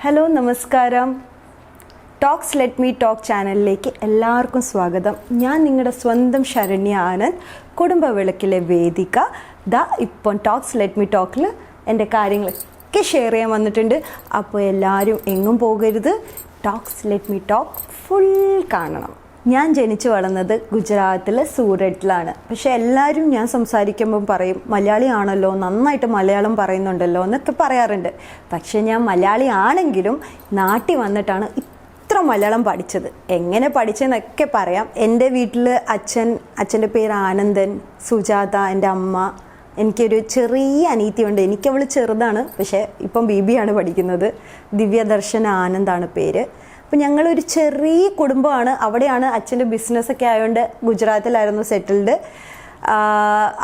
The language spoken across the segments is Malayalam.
ഹലോ നമസ്കാരം. ടോക്സ് ലെറ്റ് മീ ടോക്ക് ചാനലിലേക്ക് എല്ലാവർക്കും സ്വാഗതം. ഞാൻ നിങ്ങളുടെ സ്വന്തം ശരണ്യ ആനന്ദ്, കുടുംബ വിളക്കിലെ വേദിക. ഇപ്പം ടോക്സ് ലെറ്റ് മീ ടോക്കിൽ എൻ്റെ കാര്യങ്ങളൊക്കെ ഷെയർ ചെയ്യാൻ വന്നിട്ടുണ്ട്. അപ്പോൾ എല്ലാവരും എങ്ങും പോകരുത്, talks let me talk full കാണണം. ഞാൻ ജനിച്ചു വളർന്നത് ഗുജറാത്തിലെ സൂററ്റിലാണ്. പക്ഷേ എല്ലാവരും ഞാൻ സംസാരിക്കുമ്പം പറയും മലയാളിയാണല്ലോ, നന്നായിട്ട് മലയാളം പറയുന്നുണ്ടല്ലോ എന്നൊക്കെ പറയാറുണ്ട്. പക്ഷേ ഞാൻ മലയാളി ആണെങ്കിലും നാട്ടിൽ വന്നിട്ടാണ് ഇത്ര മലയാളം പഠിച്ചത്. എങ്ങനെ പഠിച്ചതെന്നൊക്കെ പറയാം. എൻ്റെ വീട്ടിൽ അച്ഛൻ്റെ പേര് ആനന്ദൻ, സുജാത എൻ്റെ അമ്മ. എനിക്കൊരു ചെറിയ അനീതിയുണ്ട്. എനിക്കവൾ ചെറുതാണ്, പക്ഷേ ഇപ്പം BB ആണ് പഠിക്കുന്നത്. ദിവ്യദർശന ആനന്ദാണ് പേര്. അപ്പം ഞങ്ങളൊരു ചെറിയ കുടുംബമാണ്. അവിടെയാണ് അച്ഛൻ്റെ ബിസിനസ്സൊക്കെ ആയതുകൊണ്ട് ഗുജറാത്തിലായിരുന്നു സെറ്റിൽഡ്.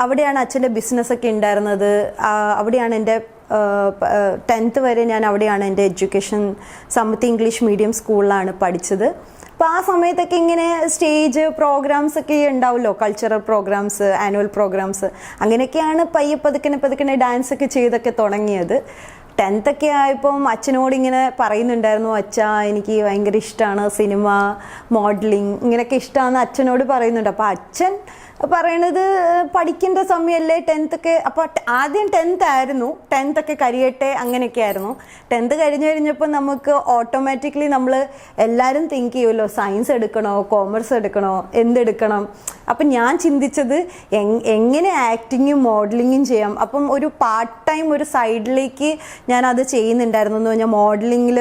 അവിടെയാണ് അച്ഛൻ്റെ ബിസിനസ്സൊക്കെ ഉണ്ടായിരുന്നത്. അവിടെയാണ് എൻ്റെ 10th വരെ ഞാൻ അവിടെയാണ് എൻ്റെ എഡ്യൂക്കേഷൻ. സമത്ത് ഇംഗ്ലീഷ് മീഡിയം സ്കൂളിലാണ് പഠിച്ചത്. അപ്പോൾ ആ സമയത്തൊക്കെ ഇങ്ങനെ സ്റ്റേജ് പ്രോഗ്രാംസ് ഒക്കെ ഉണ്ടാവുമല്ലോ, കൾച്ചറൽ പ്രോഗ്രാംസ്, ആനുവൽ പ്രോഗ്രാംസ്. അങ്ങനെയൊക്കെയാണ് പതുക്കനെ ഡാൻസൊക്കെ ചെയ്തൊക്കെ തുടങ്ങിയത്. 10th ഒക്കെ ആയപ്പം അച്ഛനോട് ഇങ്ങനെ പറയുന്നുണ്ടായിരുന്നു, അച്ഛാ എനിക്ക് ഭയങ്കര ഇഷ്ടമാണ് സിനിമ, മോഡലിങ്, ഇങ്ങനെയൊക്കെ ഇഷ്ടമാണെന്ന് അച്ഛനോട് പറയുന്നുണ്ട്. അപ്പോൾ അച്ഛൻ പറയണത് പഠിക്കേണ്ട സമയമല്ലേ 10th ഒക്കെ. അപ്പോൾ ആദ്യം 10th ആയിരുന്നു, 10th ഒക്കെ കഴിയട്ടെ അങ്ങനെയൊക്കെ ആയിരുന്നു. 10th കഴിഞ്ഞപ്പോൾ നമുക്ക് ഓട്ടോമാറ്റിക്കലി നമ്മൾ എല്ലാവരും തിങ്ക് ചെയ്യുമല്ലോ, സയൻസ് എടുക്കണോ കോമേഴ്സ് എടുക്കണോ എന്തെടുക്കണം. അപ്പം ഞാൻ ചിന്തിച്ചത് എങ്ങനെ ആക്ടിങ്ങും മോഡലിങ്ങും ചെയ്യാം. അപ്പം ഒരു പാർട്ട് ടൈം ഒരു സൈഡിലേക്ക് ഞാനത് ചെയ്യുന്നുണ്ടായിരുന്നു എന്ന് പറഞ്ഞാൽ മോഡലിങ്ങിൽ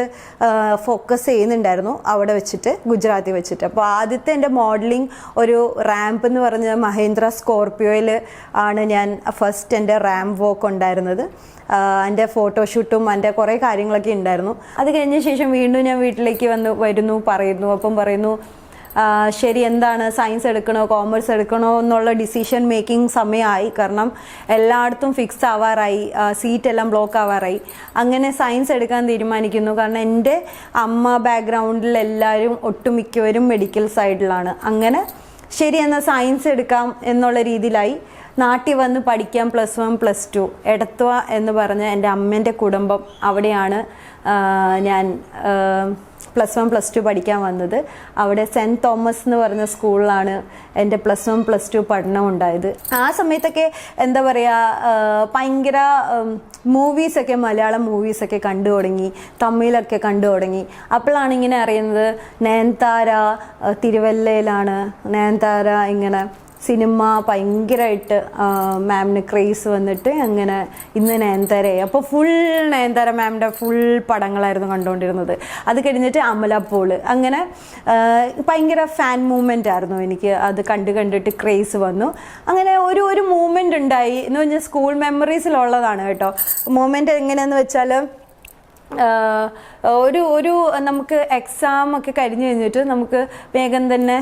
ഫോക്കസ് ചെയ്യുന്നുണ്ടായിരുന്നു അവിടെ വെച്ചിട്ട്, ഗുജറാത്തിൽ വെച്ചിട്ട്. അപ്പോൾ ആദ്യത്തെ എൻ്റെ മോഡലിംഗ് ഒരു റാമ്പ് എന്ന് പറഞ്ഞ മഹേന്ദ്ര സ്കോർപിയോയിൽ ആണ് ഞാൻ ഫസ്റ്റ് എൻ്റെ റാമ്പ് വോക്ക് ഉണ്ടായിരുന്നത്. എൻ്റെ ഫോട്ടോഷൂട്ടും എൻ്റെ കുറേ കാര്യങ്ങളൊക്കെ ഉണ്ടായിരുന്നു. അത് കഴിഞ്ഞ ശേഷം വീണ്ടും ഞാൻ വീട്ടിലേക്ക് പറയുന്നു ശരി, എന്താണ് സയൻസ് എടുക്കണോ കോമേഴ്സ് എടുക്കണോ എന്നുള്ള ഡിസിഷൻ മേക്കിംഗ് സമയമായി. കാരണം എല്ലായിടത്തും ഫിക്സ് ആവാറായി, സീറ്റ് എല്ലാം ബ്ലോക്ക് ആവാറായി. അങ്ങനെ സയൻസ് എടുക്കാൻ തീരുമാനിക്കുന്നു. കാരണം എൻ്റെ അമ്മ ബാക്ക്ഗ്രൗണ്ടിൽ എല്ലാവരും ഒട്ടുമിക്കവരും മെഡിക്കൽ സൈഡിലാണ്. അങ്ങനെ ശരി എന്നാൽ സയൻസ് എടുക്കാം എന്നുള്ള രീതിയിലായി. നാട്ടിൽ വന്ന് പഠിക്കാം. +1 +2 എടത്വ എന്ന് പറഞ്ഞ എൻ്റെ അമ്മേൻ്റെ കുടുംബം, അവിടെയാണ് ഞാൻ +1 +2 പഠിക്കാൻ വന്നത്. അവിടെ സെൻറ്റ് തോമസ് എന്ന് പറഞ്ഞ സ്കൂളിലാണ് എൻ്റെ +1 +2 പഠനം ഉണ്ടായത്. ആ സമയത്തൊക്കെ എന്താ പറയുക, ഭയങ്കര മൂവീസൊക്കെ, മലയാളം മൂവീസൊക്കെ കണ്ടു തുടങ്ങി, തമിഴൊക്കെ കണ്ടു തുടങ്ങി. അപ്പോഴാണ് ഇങ്ങനെ അറിയുന്നത് നയൻതാര തിരുവല്ലയിലാണ്. നയൻതാര ഇങ്ങനെ സിനിമ ഭയങ്കരമായിട്ട് മാമിന് ക്രേസ് വന്നിട്ട് അങ്ങനെ ഇന്ന് നയൻതാരയായി. അപ്പോൾ ഫുൾ നയൻതാര മാമിൻ്റെ ഫുൾ പടങ്ങളായിരുന്നു കണ്ടുകൊണ്ടിരുന്നത്. അത് കഴിഞ്ഞിട്ട് അമല പോള്, അങ്ങനെ ഭയങ്കര ഫാൻ മൂവ്മെൻ്റ് ആയിരുന്നു എനിക്ക്. അത് കണ്ടിട്ട് ക്രേസ് വന്നു. അങ്ങനെ ഒരു മൂവ്മെൻ്റ് ഉണ്ടായി എന്ന് പറഞ്ഞാൽ സ്കൂൾ മെമ്മറീസിലുള്ളതാണ് കേട്ടോ. മൂവ്മെൻ്റ് എങ്ങനെയാണെന്ന് വെച്ചാൽ ഒരു നമുക്ക് എക്സാം ഒക്കെ കഴിഞ്ഞിട്ട് നമുക്ക് വേഗം തന്നെ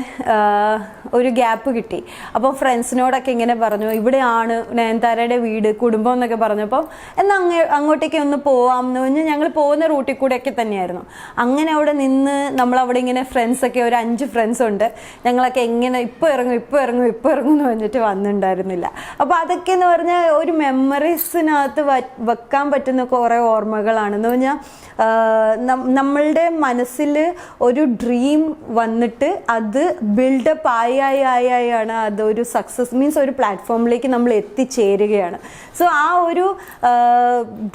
ഒരു ഗ്യാപ്പ് കിട്ടി. അപ്പോൾ ഫ്രണ്ട്സിനോടൊക്കെ ഇങ്ങനെ പറഞ്ഞു, ഇവിടെയാണ് നയൻതാരയുടെ വീട്, കുടുംബം എന്നൊക്കെ പറഞ്ഞപ്പോൾ എന്നാൽ അങ്ങോട്ടേക്ക് ഒന്ന് പോവാം എന്ന് പറഞ്ഞാൽ ഞങ്ങൾ പോകുന്ന റൂട്ടിൽ കൂടെയൊക്കെ തന്നെയായിരുന്നു. അങ്ങനെ അവിടെ നിന്ന് നമ്മളവിടെ ഇങ്ങനെ ഫ്രണ്ട്സൊക്കെ ഒരു 5 ഫ്രണ്ട്സ് ഉണ്ട്. ഞങ്ങളൊക്കെ എങ്ങനെ ഇപ്പോൾ ഇറങ്ങും എന്ന് പറഞ്ഞിട്ട് വന്നിട്ടുണ്ടായിരുന്നില്ല. അപ്പോൾ അതൊക്കെ എന്ന് പറഞ്ഞാൽ ഒരു മെമ്മറീസിനകത്ത് വെക്കാൻ പറ്റുന്ന കുറേ ഓർമ്മകളാണെന്ന് പറഞ്ഞാൽ നമ്മളുടെ മനസ്സിൽ ഒരു ഡ്രീം വന്നിട്ട് അത് ബിൽഡപ്പ് ആയാണ് അതൊരു സക്സസ് മീൻസ് ഒരു പ്ലാറ്റ്ഫോമിലേക്ക് നമ്മൾ എത്തിച്ചേരുകയാണ്. സോ ആ ഒരു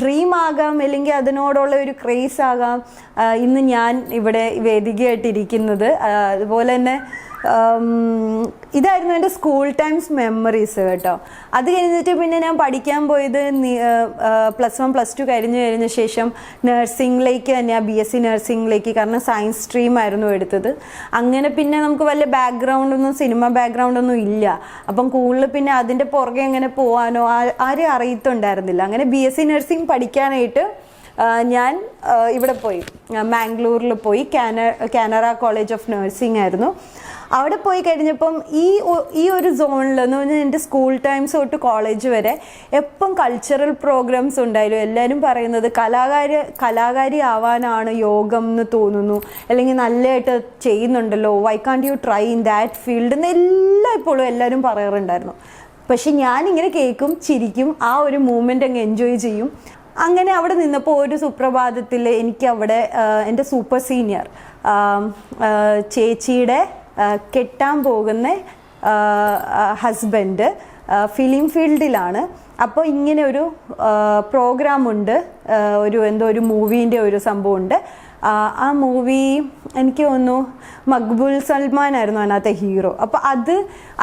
ഡ്രീം ആകാം, അല്ലെങ്കിൽ അതിനോടുള്ള ഒരു ക്രേസ് ആകാം ഇന്ന് ഞാൻ ഇവിടെ വേദികയായിട്ടിരിക്കുന്നത്. അതുപോലെ തന്നെ ഇതായിരുന്നു എൻ്റെ സ്കൂൾ ടൈംസ് മെമ്മറീസ് കേട്ടോ. അത് കഴിഞ്ഞിട്ട് പിന്നെ ഞാൻ പഠിക്കാൻ പോയത് +1 +2 കഴിഞ്ഞ ശേഷം നഴ്സിംഗിലേക്ക് തന്നെയാണ്, BSc നഴ്സിംഗിലേക്ക്. കാരണം സയൻസ് സ്ട്രീം ആയിരുന്നു എടുത്തത്. അങ്ങനെ പിന്നെ നമുക്ക് വലിയ സിനിമ ബാക്ക്ഗ്രൗണ്ടൊന്നും ഇല്ല. അപ്പം കൂടുതൽ പിന്നെ അതിൻ്റെ പുറകെ അങ്ങനെ പോകാനോ ആരും അറിയത്തുണ്ടായിരുന്നില്ല. അങ്ങനെ BSc നഴ്സിംഗ് പഠിക്കാനായിട്ട് ഞാൻ ഇവിടെ പോയി, മാംഗ്ലൂരിൽ പോയി. കാനറ കോളേജ് ഓഫ് നഴ്സിംഗ് ആയിരുന്നു. അവിടെ പോയി കഴിഞ്ഞപ്പം ഈ ഒരു സോണിൽ എന്ന് പറഞ്ഞാൽ എൻ്റെ സ്കൂൾ ടൈംസ് തൊട്ട് കോളേജ് വരെ എപ്പം കൾച്ചറൽ പ്രോഗ്രാംസ് ഉണ്ടായാലും എല്ലാവരും പറയുന്നത് കലാകാരി ആവാനാണ് യോഗം എന്ന് തോന്നുന്നു, അല്ലെങ്കിൽ നല്ലതായിട്ട് ചെയ്യുന്നുണ്ടല്ലോ, why can't you try in that field എന്ന് എല്ലായ്പ്പോഴും എല്ലാവരും പറയാറുണ്ടായിരുന്നു. പക്ഷെ ഞാനിങ്ങനെ കേൾക്കും, ചിരിക്കും, ആ ഒരു മൂമെൻ്റ് അങ്ങ് എൻജോയ് ചെയ്യും. അങ്ങനെ അവിടെ നിന്നപ്പോൾ ഒരു സുപ്രഭാതത്തിൽ എനിക്ക് അവിടെ എൻ്റെ സൂപ്പർ സീനിയർ ചേച്ചിയുടെ കെട്ടാൻ പോകുന്ന ഹസ്ബൻഡ് ഫിലിം ഫീൽഡിലാണ്. അപ്പോൾ ഇങ്ങനെ ഒരു പ്രോഗ്രാമുണ്ട്, ഒരു മൂവീൻ്റെ ഒരു സംഭവമുണ്ട്. ആ മൂവി എനിക്ക് തോന്നുന്നു മഖ്ബൂൽ സൽമാൻ ആയിരുന്നു അതിനകത്തെ ഹീറോ. അപ്പോൾ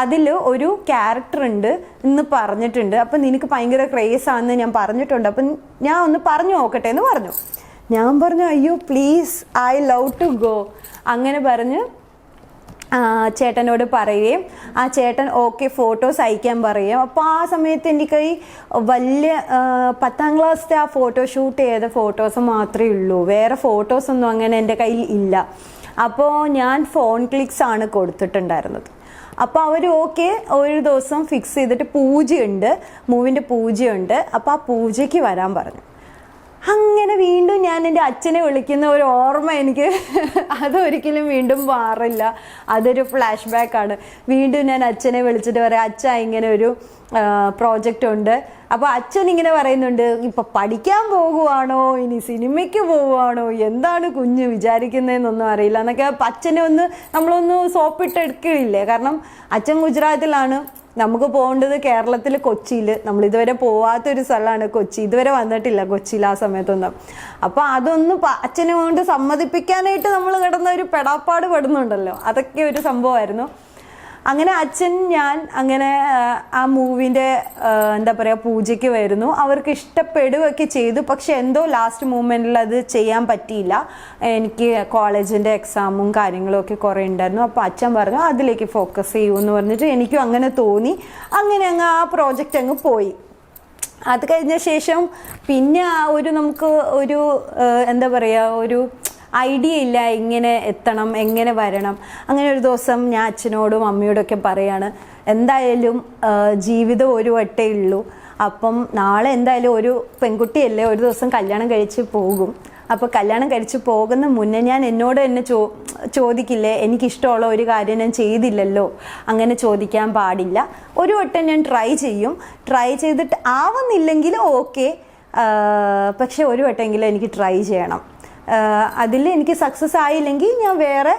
അതിൽ ഒരു ക്യാരക്ടർ ഉണ്ട് എന്ന് പറഞ്ഞിട്ടുണ്ട്. അപ്പം നിനക്ക് ഭയങ്കര ക്രേസ് ആണെന്ന് ഞാൻ പറഞ്ഞിട്ടുണ്ട്, അപ്പം ഞാൻ ഒന്ന് പറഞ്ഞു നോക്കട്ടെ എന്ന് പറഞ്ഞു. ഞാൻ പറഞ്ഞു അയ്യോ please, I love to go. അങ്ങനെ പറഞ്ഞ് ചേട്ടനോട് പറയുകയും ആ ചേട്ടൻ ഓക്കെ ഫോട്ടോസ് അയക്കാൻ പറയുകയും. അപ്പോൾ ആ സമയത്ത് എനിക്ക് ഈ വലിയ 10ാം ക്ലാസ്സിലെ ആ ഫോട്ടോഷൂട്ട് ചെയ്ത ഫോട്ടോസ് മാത്രമേ ഉള്ളൂ, വേറെ ഫോട്ടോസൊന്നും അങ്ങനെ എൻ്റെ കയ്യിൽ ഇല്ല. അപ്പോൾ ഞാൻ ഫോൺ ക്ലിക്സ് ആണ് കൊടുത്തിട്ടുണ്ടായിരുന്നത്. അപ്പോൾ അവർ ഓക്കെ ഒരു ദിവസം ഫിക്സ് ചെയ്തിട്ട് പൂജയുണ്ട്, മൂവിൻ്റെ പൂജയുണ്ട്, അപ്പോൾ ആ പൂജയ്ക്ക് വരാൻ പറഞ്ഞു. അങ്ങനെ വീണ്ടും ഞാൻ എൻ്റെ അച്ഛനെ വിളിക്കുന്ന ഒരു ഓർമ്മ എനിക്ക് അതൊരിക്കലും വീണ്ടും മാറില്ല. അതൊരു ഫ്ലാഷ് ബാക്കാണ്. വീണ്ടും ഞാൻ അച്ഛനെ വിളിച്ചിട്ട് പറയാം, അച്ഛാ ഇങ്ങനെ ഒരു പ്രോജക്റ്റ് ഉണ്ട്. അപ്പോൾ അച്ഛൻ ഇങ്ങനെ പറയുന്നുണ്ട്, ഇപ്പം പഠിക്കാൻ പോകുവാണോ ഇനി സിനിമയ്ക്ക് പോവുകയാണോ, എന്താണ് കുഞ്ഞ് വിചാരിക്കുന്നതെന്നൊന്നും അറിയില്ല എന്നൊക്കെ അച്ഛനെ നമ്മളൊന്ന് സോപ്പിട്ടെടുക്കില്ലേ. കാരണം അച്ഛൻ ഗുജറാത്തിലാണ്, നമുക്ക് പോകേണ്ടത് കേരളത്തിൽ കൊച്ചിയിൽ. നമ്മൾ ഇതുവരെ പോവാത്തൊരു സ്ഥലമാണ് കൊച്ചി, ഇതുവരെ വന്നിട്ടില്ല കൊച്ചിയിൽ ആ സമയത്തൊന്നും. അപ്പോൾ അതൊന്ന് അച്ഛനെ കൊണ്ട് സമ്മതിപ്പിക്കാനായിട്ട് നമ്മൾ കിടന്ന ഒരു പെടാപ്പാട് പെടുന്നുണ്ടല്ലോ, അതൊക്കെ ഒരു സംഭവമായിരുന്നു. അങ്ങനെ അച്ഛൻ ഞാൻ അങ്ങനെ ആ മൂവിൻ്റെ എന്താ പറയുക പൂജയ്ക്ക് വരുന്നു. അവർക്ക് ഇഷ്ടപ്പെടുകയൊക്കെ ചെയ്തു, പക്ഷെ എന്തോ ലാസ്റ്റ് മൂമെൻറ്റിൽ അത് ചെയ്യാൻ പറ്റിയില്ല. എനിക്ക് കോളേജിൻ്റെ എക്സാമും കാര്യങ്ങളും ഒക്കെ കുറേ ഉണ്ടായിരുന്നു. അപ്പോൾ അച്ഛൻ പറഞ്ഞു അതിലേക്ക് ഫോക്കസ് ചെയ്യൂ എന്ന് പറഞ്ഞിട്ട് എനിക്കും അങ്ങനെ തോന്നി. അങ്ങനെ അങ്ങ് ആ പ്രോജക്റ്റ് അങ്ങ് പോയി. അത് കഴിഞ്ഞ ശേഷം പിന്നെ നമുക്ക് ഒരു എന്താ പറയുക ഒരു ഐഡിയ ഇല്ല, എങ്ങനെ എത്തണം, എങ്ങനെ വരണം. അങ്ങനെ ഒരു ദിവസം ഞാൻ അച്ഛനോടും അമ്മയോടൊക്കെ പറയാണ്, എന്തായാലും ജീവിതം ഒരു വട്ടേ ഉള്ളൂ. അപ്പം നാളെ എന്തായാലും ഒരു പെൺകുട്ടിയല്ലേ, ഒരു ദിവസം കല്യാണം കഴിച്ച് പോകും. അപ്പോൾ കല്യാണം കഴിച്ച് പോകുന്ന മുന്നേ ഞാൻ എന്നോട് തന്നെ ചോദിക്കില്ലേ, എനിക്കിഷ്ടമുള്ള ഒരു കാര്യം ഞാൻ ചെയ്തില്ലല്ലോ, അങ്ങനെ ചോദിക്കാൻ പാടില്ല. ഒരു വട്ടം ഞാൻ ട്രൈ ചെയ്യും, ട്രൈ ചെയ്തിട്ട് ആവുന്നില്ലെങ്കിൽ ഓക്കെ, പക്ഷെ ഒരു വട്ടമെങ്കിലും എനിക്ക് ട്രൈ ചെയ്യണം. അതിൽ എനിക്ക് സക്സസ് ആയില്ലെങ്കിൽ ഞാൻ വേറെ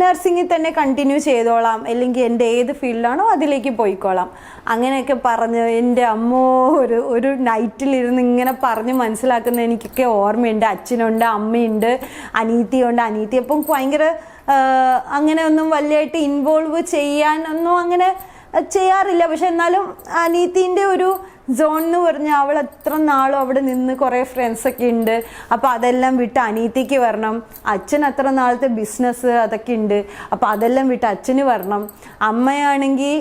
നഴ്സിംഗിൽ തന്നെ കണ്ടിന്യൂ ചെയ്തോളാം, അല്ലെങ്കിൽ എൻ്റെ ഏത് ഫീൽഡാണോ അതിലേക്ക് പോയിക്കോളാം. അങ്ങനെയൊക്കെ പറഞ്ഞ് എൻ്റെ അമ്മോ ഒരു നൈറ്റിലിരുന്ന് ഇങ്ങനെ പറഞ്ഞ് മനസ്സിലാക്കുന്ന എനിക്കൊക്കെ ഓർമ്മയുണ്ട്. അച്ഛനുണ്ട്, അമ്മയുണ്ട്, അനീത്തിയുണ്ട്. അനീത്തി അപ്പം ഭയങ്കര അങ്ങനെ ഒന്നും വലിയായിട്ട് ഇൻവോൾവ് ചെയ്യാനൊന്നും അങ്ങനെ ചെയ്യാറില്ല. പക്ഷെ എന്നാലും അനീത്തിൻ്റെ ഒരു സോൺ എന്ന് പറഞ്ഞാൽ അവൾ എത്ര നാളും അവിടെ നിന്ന് കുറേ ഫ്രണ്ട്സൊക്കെ ഉണ്ട്. അപ്പോൾ അതെല്ലാം വിട്ട് അനീത്തിക്ക് വരണം. അച്ഛൻ അത്ര നാളത്തെ ബിസിനസ് അതൊക്കെ ഉണ്ട്, അപ്പോൾ അതെല്ലാം വിട്ട് അച്ഛന് വരണം. അമ്മയാണെങ്കിൽ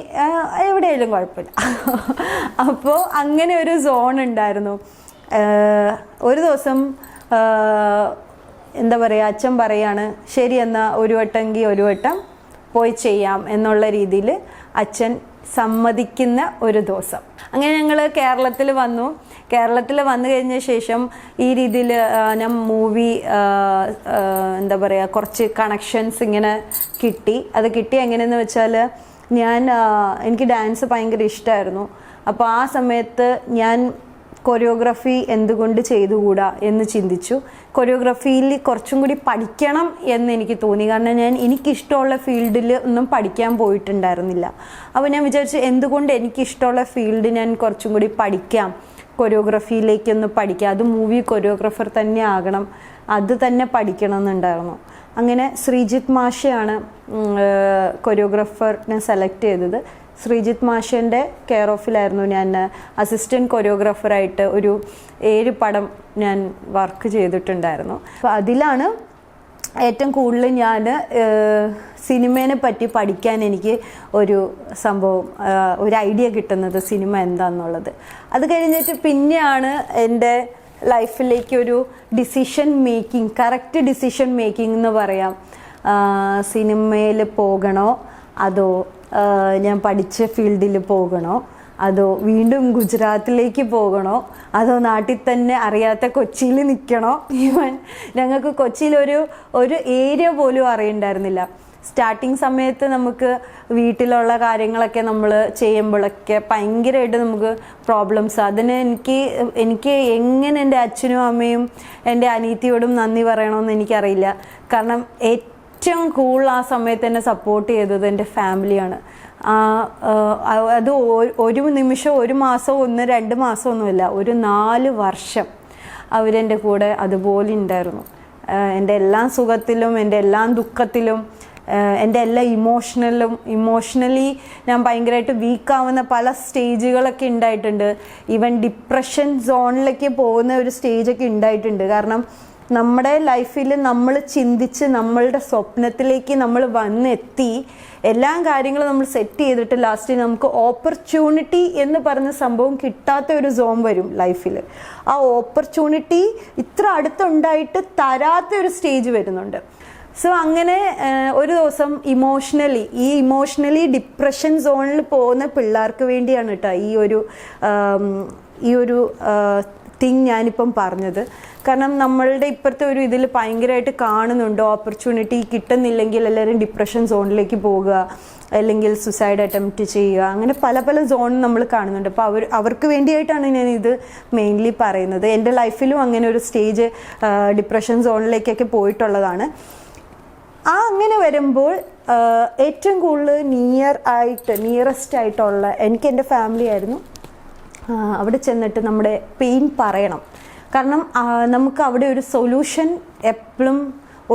എവിടെയായാലും കുഴപ്പമില്ല. അപ്പോൾ അങ്ങനെ ഒരു സോൺ ഉണ്ടായിരുന്നു. ഒരു ദിവസം എന്താ പറയുക, അച്ഛൻ പറയാണ് ശരി എന്നാൽ ഒരു വട്ടം പോയി ചെയ്യാം എന്നുള്ള രീതിയിൽ അച്ഛൻ സമ്മതിക്കുന്ന ഒരു ദിവസം. അങ്ങനെ ഞങ്ങൾ കേരളത്തിൽ വന്നു കഴിഞ്ഞ ശേഷം ഈ രീതിയിൽ ഞാൻ മൂവി എന്താ പറയുക കുറച്ച് കണക്ഷൻസ് ഇങ്ങനെ കിട്ടി. അത് കിട്ടി എങ്ങനെയെന്ന് വെച്ചാൽ എനിക്ക് ഡാൻസ് ഭയങ്കര ഇഷ്ടമായിരുന്നു. അപ്പോൾ ആ സമയത്ത് ഞാൻ കൊറിയോഗ്രാഫി എന്തുകൊണ്ട് ചെയ്തുകൂടാ എന്ന് ചിന്തിച്ചു. കൊറിയോഗ്രാഫിയിൽ കുറച്ചും കൂടി പഠിക്കണം എന്ന് എനിക്ക് തോന്നി. കാരണം എനിക്കിഷ്ടമുള്ള ഫീൽഡിൽ ഒന്നും പഠിക്കാൻ പോയിട്ടുണ്ടായിരുന്നില്ല. അപ്പോൾ ഞാൻ വിചാരിച്ചു എന്തുകൊണ്ട് എനിക്കിഷ്ടമുള്ള ഫീൽഡ് ഞാൻ കുറച്ചും കൂടി പഠിക്കാം, കൊറിയോഗ്രാഫിയിലേക്കൊന്ന് പഠിക്കാം, അത് മൂവി കൊറിയോഗ്രാഫർ തന്നെ ആകണം, അത് തന്നെ പഠിക്കണം എന്നുണ്ടായിരുന്നു. അങ്ങനെ ശ്രീജിത്ത് മാഷയാണ് കൊറിയോഗ്രാഫറിനെ സെലക്ട് ചെയ്തത്. ശ്രീജിത്ത് മാഷിൻ്റെ കെയർ ഓഫിലായിരുന്നു ഞാൻ അസിസ്റ്റൻറ്റ് കൊറിയോഗ്രാഫറായിട്ട് ഒരു 7 പടം ഞാൻ വർക്ക് ചെയ്തിട്ടുണ്ടായിരുന്നു. അപ്പോൾ അതിലാണ് ഏറ്റവും കൂടുതൽ ഞാൻ സിനിമേനെ പറ്റി പഠിക്കാൻ എനിക്ക് ഒരു സംഭവം ഒരു ഐഡിയ കിട്ടുന്നത്, സിനിമ എന്താണെന്നുള്ളത്. അത് കഴിഞ്ഞിട്ട് പിന്നെയാണ് എൻ്റെ ലൈഫിലേക്ക് ഒരു കറക്റ്റ് ഡിസിഷൻ മേക്കിംഗ് എന്ന് പറയാം. സിനിമയിൽ പോകണോ അതോ ഞാൻ പഠിച്ച ഫീൽഡിൽ പോകണോ, അതോ വീണ്ടും ഗുജറാത്തിലേക്ക് പോകണോ, അതോ നാട്ടിൽ തന്നെ അറിയാത്ത കൊച്ചിയിൽ നിൽക്കണോ. ഈവൻ ഞങ്ങൾക്ക് കൊച്ചിയിൽ ഒരു ഏരിയ പോലും അറിയണ്ടായിരുന്നില്ല. സ്റ്റാർട്ടിങ് സമയത്ത് നമുക്ക് വീട്ടിലുള്ള കാര്യങ്ങളൊക്കെ നമ്മൾ ചെയ്യുമ്പോഴൊക്കെ ഭയങ്കരമായിട്ട് നമുക്ക് പ്രോബ്ലംസ്. അതിന് എനിക്ക് എങ്ങനെ എൻ്റെ അച്ഛനും അമ്മയും എൻ്റെ അനിയത്തിയോടും നന്ദി പറയണമെന്ന് എനിക്കറിയില്ല. കാരണം ഏറ്റവും കൂടുതൽ ആ സമയത്ത് എന്നെ സപ്പോർട്ട് ചെയ്തത് എൻ്റെ ഫാമിലിയാണ്. അത് ഒരു നിമിഷം, ഒരു മാസം, 1-2 മാസമൊന്നുമില്ല, ഒരു 4 വർഷം അവരെൻ്റെ കൂടെ അതുപോലെ ഉണ്ടായിരുന്നു. എൻ്റെ എല്ലാ സുഖത്തിലും എൻ്റെ എല്ലാ ദുഃഖത്തിലും എൻ്റെ എല്ലാ ഇമോഷണലി ഞാൻ ഭയങ്കരമായിട്ട് വീക്കാവുന്ന പല സ്റ്റേജുകളൊക്കെ ഉണ്ടായിട്ടുണ്ട്. ഈവൻ ഡിപ്രഷൻ സോണിലേക്ക് പോകുന്ന ഒരു സ്റ്റേജൊക്കെ ഉണ്ടായിട്ടുണ്ട്. കാരണം നമ്മുടെ ലൈഫിൽ നമ്മൾ ചിന്തിച്ച് നമ്മളുടെ സ്വപ്നത്തിലേക്ക് നമ്മൾ വന്നെത്തി എല്ലാ കാര്യങ്ങളും നമ്മൾ സെറ്റ് ചെയ്തിട്ട് ലാസ്റ്റ് നമുക്ക് ഓപ്പർച്യൂണിറ്റി എന്ന് പറഞ്ഞ സംഭവം കിട്ടാത്ത ഒരു സോൺ വരും ലൈഫിൽ. ആ ഓപ്പർച്യൂണിറ്റി ഇത്ര അടുത്തുണ്ടായിട്ട് തരാത്ത ഒരു സ്റ്റേജ് വരുന്നുണ്ട്. സോ അങ്ങനെ ഒരു ദിവസം ഇമോഷണലി ഡിപ്രഷൻ സോണിൽ പോകുന്ന പിള്ളേർക്ക് വേണ്ടിയാണ് കേട്ടോ ഈ ഒരു തിങ് ഞാനിപ്പം പറഞ്ഞത്. കാരണം നമ്മളുടെ ഇപ്പോഴത്തെ ഒരു ഇതിൽ ഭയങ്കരമായിട്ട് കാണുന്നുണ്ട്, ഓപ്പർച്യൂണിറ്റി കിട്ടുന്നില്ലെങ്കിൽ എല്ലാവരും ഡിപ്രഷൻ സോണിലേക്ക് പോകുക, അല്ലെങ്കിൽ സുസൈഡ് അറ്റംപ്റ്റ് ചെയ്യുക, അങ്ങനെ പല സോൺ നമ്മൾ കാണുന്നുണ്ട്. അപ്പോൾ അവർക്ക് വേണ്ടിയിട്ടാണ് ഞാൻ ഇത് മെയിൻലി പറയുന്നത്. എൻ്റെ ലൈഫിലും അങ്ങനെ ഒരു സ്റ്റേജ് ഡിപ്രഷൻ സോണിലേക്കൊക്കെ പോയിട്ടുള്ളതാണ്. അങ്ങനെ വരുമ്പോൾ ഏറ്റവും കൂടുതൽ നിയറസ്റ്റ് ആയിട്ടുള്ള എനിക്ക് എൻ്റെ ഫാമിലി ആയിരുന്നു. അവിടെ ചെന്നിട്ട് നമ്മുടെ പെയിൻ പറയണം. കാരണം നമുക്ക് അവിടെ ഒരു സൊല്യൂഷൻ എപ്പോഴും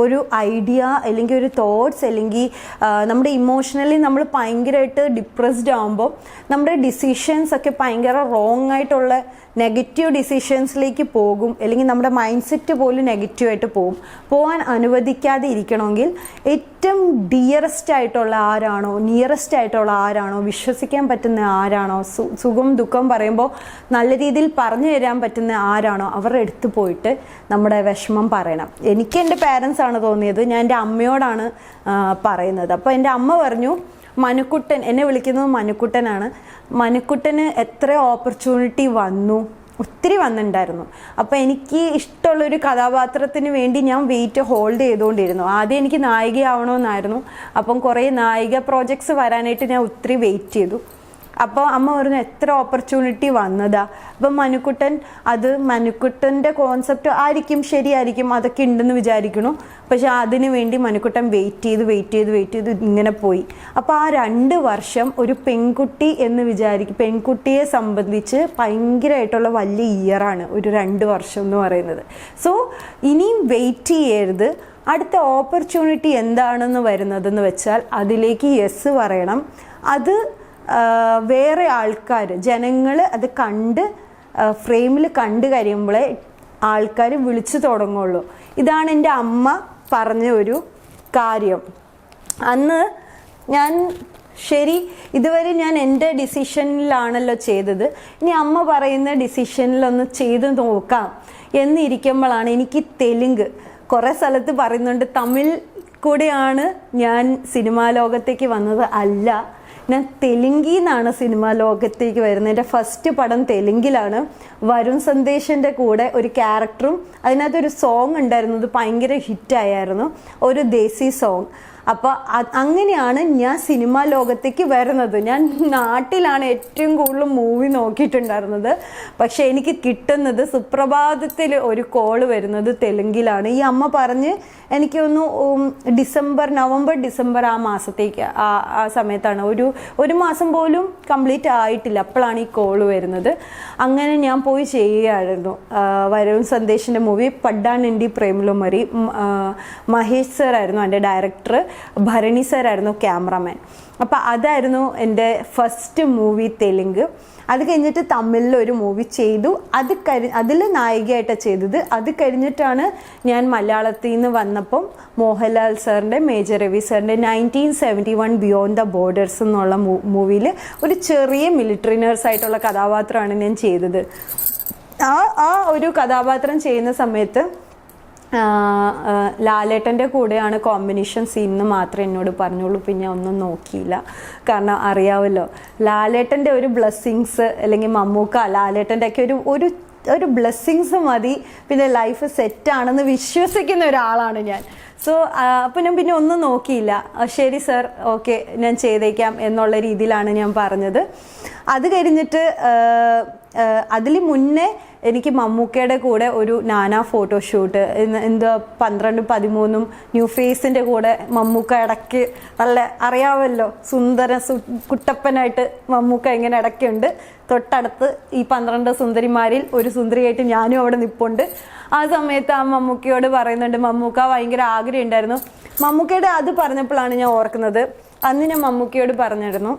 ഒരു ഐഡിയ അല്ലെങ്കിൽ ഒരു തോട്ട്സ് അല്ലെങ്കിൽ നമ്മുടെ ഇമോഷണലി നമ്മൾ ഭയങ്കരമായിട്ട് ഡിപ്രസ്ഡ് ആകുമ്പോൾ നമ്മുടെ ഡിസിഷൻസ് ഒക്കെ ഭയങ്കര റോങ് ആയിട്ടുള്ള നെഗറ്റീവ് ഡിസിഷൻസിലേക്ക് പോകും. അല്ലെങ്കിൽ നമ്മുടെ മൈൻഡ് സെറ്റ് പോലും നെഗറ്റീവായിട്ട് പോകാൻ അനുവദിക്കാതെ ഇരിക്കണമെങ്കിൽ ഏറ്റവും നിയറസ്റ്റ് ആയിട്ടുള്ള ആരാണോ വിശ്വസിക്കാൻ പറ്റുന്ന ആരാണോ, സുഖം ദുഃഖം പറയുമ്പോൾ നല്ല രീതിയിൽ പറഞ്ഞു തരാൻ പറ്റുന്ന ആരാണോ അവരുടെ അടുത്ത് പോയിട്ട് നമ്മുടെ വിഷമം പറയണം. എനിക്ക് എൻ്റെ പാരൻസ് ആണ് തോന്നിയത്. ഞാൻ എൻ്റെ അമ്മയോടാണ് പറയുന്നത്. അപ്പോൾ എൻ്റെ അമ്മ പറഞ്ഞു, മനുക്കുട്ടൻ, എന്നെ വിളിക്കുന്നത് മനുക്കുട്ടനാണ്, മനുക്കുട്ടന് എത്ര ഓപ്പർച്യൂണിറ്റി ഒത്തിരി വന്നിട്ടുണ്ടായിരുന്നു. അപ്പോൾ എനിക്ക് ഇഷ്ടമുള്ളൊരു കഥാപാത്രത്തിന് വേണ്ടി ഞാൻ വെയിറ്റ് ഹോൾഡ് ചെയ്തുകൊണ്ടിരുന്നു. ആദ്യം എനിക്ക് നായികയാവണമെന്നായിരുന്നു. അപ്പം കുറേ നായിക പ്രോജക്ട്സ് വരാനായിട്ട് ഞാൻ ഒത്തിരി വെയിറ്റ് ചെയ്തു. അപ്പോൾ അമ്മ പറഞ്ഞു എത്ര ഓപ്പർച്യൂണിറ്റി വന്നതാ. അപ്പം മനുക്കുട്ടൻ്റെ കോൺസെപ്റ്റ് ശരിയായിരിക്കും, അതൊക്കെ ഉണ്ടെന്ന് വിചാരിക്കണു. പക്ഷെ അതിനു വേണ്ടി മനുക്കുട്ടൻ വെയിറ്റ് ചെയ്ത് ഇങ്ങനെ പോയി. അപ്പോൾ ആ 2 വർഷം ഒരു പെൺകുട്ടിയെ സംബന്ധിച്ച് ഭയങ്കരമായിട്ടുള്ള വലിയ ഇയറാണ് ഒരു 2 വർഷം എന്ന് പറയുന്നത്. സോ ഇനിയും വെയിറ്റ് ചെയ്യരുത്. അടുത്ത ഓപ്പർച്യൂണിറ്റി എന്താണെന്ന് വരുന്നതെന്ന് വെച്ചാൽ അതിലേക്ക് യെസ് പറയണം. അത് വേറെ ആൾക്കാർ, ജനങ്ങൾ അത് ഫ്രെയിമിൽ കണ്ടു കഴിയുമ്പോഴേ ആൾക്കാർ വിളിച്ചു തുടങ്ങുള്ളൂ. ഇതാണ് എൻ്റെ അമ്മ പറഞ്ഞ ഒരു കാര്യം. അന്ന് ഇതുവരെ ഞാൻ എൻ്റെ ഡിസിഷനിലാണല്ലോ ചെയ്തത്, ഇനി അമ്മ പറയുന്ന ഡിസിഷനിലൊന്ന് ചെയ്ത് നോക്കാം എന്നിരിക്കുമ്പോഴാണ് എനിക്ക് തെലുങ്ക് കുറേ സ്ഥലത്ത് പറയുന്നുണ്ട്. തമിഴ് കൂടെയാണ് ഞാൻ സിനിമാ ലോകത്തേക്ക് വന്നത്. അല്ല, ഞാൻ തെലുങ്കിന്നാണ് സിനിമാ ലോകത്തേക്ക് വരുന്നത്. എൻ്റെ ഫസ്റ്റ് പടം തെലുങ്കിലാണ്. വരുൺ സന്ദേശിൻ്റെ കൂടെ ഒരു ക്യാരക്ടറും അതിനകത്തൊരു സോങ് ഉണ്ടായിരുന്നു. അത് ഭയങ്കര ഹിറ്റായിരുന്നു, ഒരു ദേശി സോങ്. അപ്പോൾ അങ്ങനെയാണ് ഞാൻ സിനിമാ ലോകത്തേക്ക് വരുന്നത്. ഞാൻ നാട്ടിലാണ് ഏറ്റവും കൂടുതൽ മൂവി നോക്കിയിട്ടുണ്ടായിരുന്നത്. പക്ഷെ എനിക്ക് കിട്ടുന്നത് സുപ്രഭാതത്തിൽ ഒരു കോള് വരുന്നത് തെലുങ്കിലാണ്. ഈ അമ്മ പറഞ്ഞ് എനിക്കൊന്ന് നവംബർ ഡിസംബർ ആ മാസത്തേക്ക് ആ സമയത്താണ്, ഒരു മാസം പോലും കംപ്ലീറ്റ് ആയിട്ടില്ല, അപ്പോഴാണ് ഈ കോള് വരുന്നത്. അങ്ങനെ ഞാൻ പോയി ചെയ്യുകയായിരുന്നു വരുൺ സന്ദേശിൻ്റെ മൂവി പഡ്ഡാനിണ്ടി പ്രേമലോ മരി. മഹേഷ് സർ ആയിരുന്നു എൻ്റെ ഡയറക്ടർ, ഭരണി സാറായിരുന്നു ക്യാമറമാൻ. അപ്പോൾ അതായിരുന്നു എൻ്റെ ഫസ്റ്റ് മൂവി തെലുങ്ക്. അത് കഴിഞ്ഞിട്ട് തമിഴിലൊരു മൂവി ചെയ്തു. അതിൽ നായികയായിട്ടാണ് ചെയ്തത്. അത് കഴിഞ്ഞിട്ടാണ് ഞാൻ മലയാളത്തിൽ നിന്ന് വന്നപ്പം മോഹൻലാൽ സാറിൻ്റെ, മേജർ രവി സാറിൻ്റെ 1971 ബിയോണ്ട് ദ ബോർഡേഴ്സ് എന്നുള്ള മൂവിയിൽ ഒരു ചെറിയ മിലിറ്ററി നേഴ്സായിട്ടുള്ള കഥാപാത്രമാണ് ഞാൻ ചെയ്തത്. ആ ഒരു കഥാപാത്രം ചെയ്യുന്ന സമയത്ത് ലാലേട്ടൻ്റെ കൂടെയാണ് കോമ്പിനേഷൻ സീൻ എന്ന് മാത്രമേ എന്നോട് പറഞ്ഞുള്ളൂ. പിന്നെ ഒന്നും നോക്കിയില്ല. കാരണം അറിയാമല്ലോ, ലാലേട്ടൻ്റെ ഒരു ബ്ലെസ്സിങ്സ്, അല്ലെങ്കിൽ മമ്മൂക്ക ലാലേട്ടൻ്റെ ഒക്കെ ഒരു ബ്ലെസ്സിങ്സ് മതി, പിന്നെ ലൈഫ് സെറ്റാണെന്ന് വിശ്വസിക്കുന്ന ഒരാളാണ് ഞാൻ. സോ അപ്പോൾ ഞാൻ പിന്നെ ഒന്നും നോക്കിയില്ല. ശരി സർ, ഓക്കെ ഞാൻ ചെയ്തേക്കാം എന്നുള്ള രീതിയിലാണ് ഞാൻ പറഞ്ഞത്. അത് കഴിഞ്ഞിട്ട് അതിൽ മുന്നേ എനിക്ക് മമ്മൂക്കയുടെ കൂടെ ഒരു നാനാ ഫോട്ടോഷൂട്ട്, എന്താ 12-13 ന്യൂ ഫേസിൻ്റെ കൂടെ മമ്മൂക്ക ഇടയ്ക്ക് നല്ല അറിയാമല്ലോ, കുട്ടപ്പനായിട്ട് മമ്മൂക്ക ഇങ്ങനെ ഇടയ്ക്കുണ്ട്. തൊട്ടടുത്ത് ഈ 12 സുന്ദരിമാരിൽ ഒരു സുന്ദരിയായിട്ട് ഞാനും അവിടെ നിൽപ്പുണ്ട്. ആ സമയത്ത് ആ മമ്മൂക്കയോട് പറയുന്നുണ്ട്, മമ്മൂക്ക ഭയങ്കര ആഗ്രഹം ഉണ്ടായിരുന്നു. മമ്മൂക്കയുടെ അത് പറഞ്ഞപ്പോഴാണ് ഞാൻ ഓർക്കുന്നത്, അന്ന് ഞാൻ മമ്മൂക്കയോട് പറഞ്ഞിരുന്നു,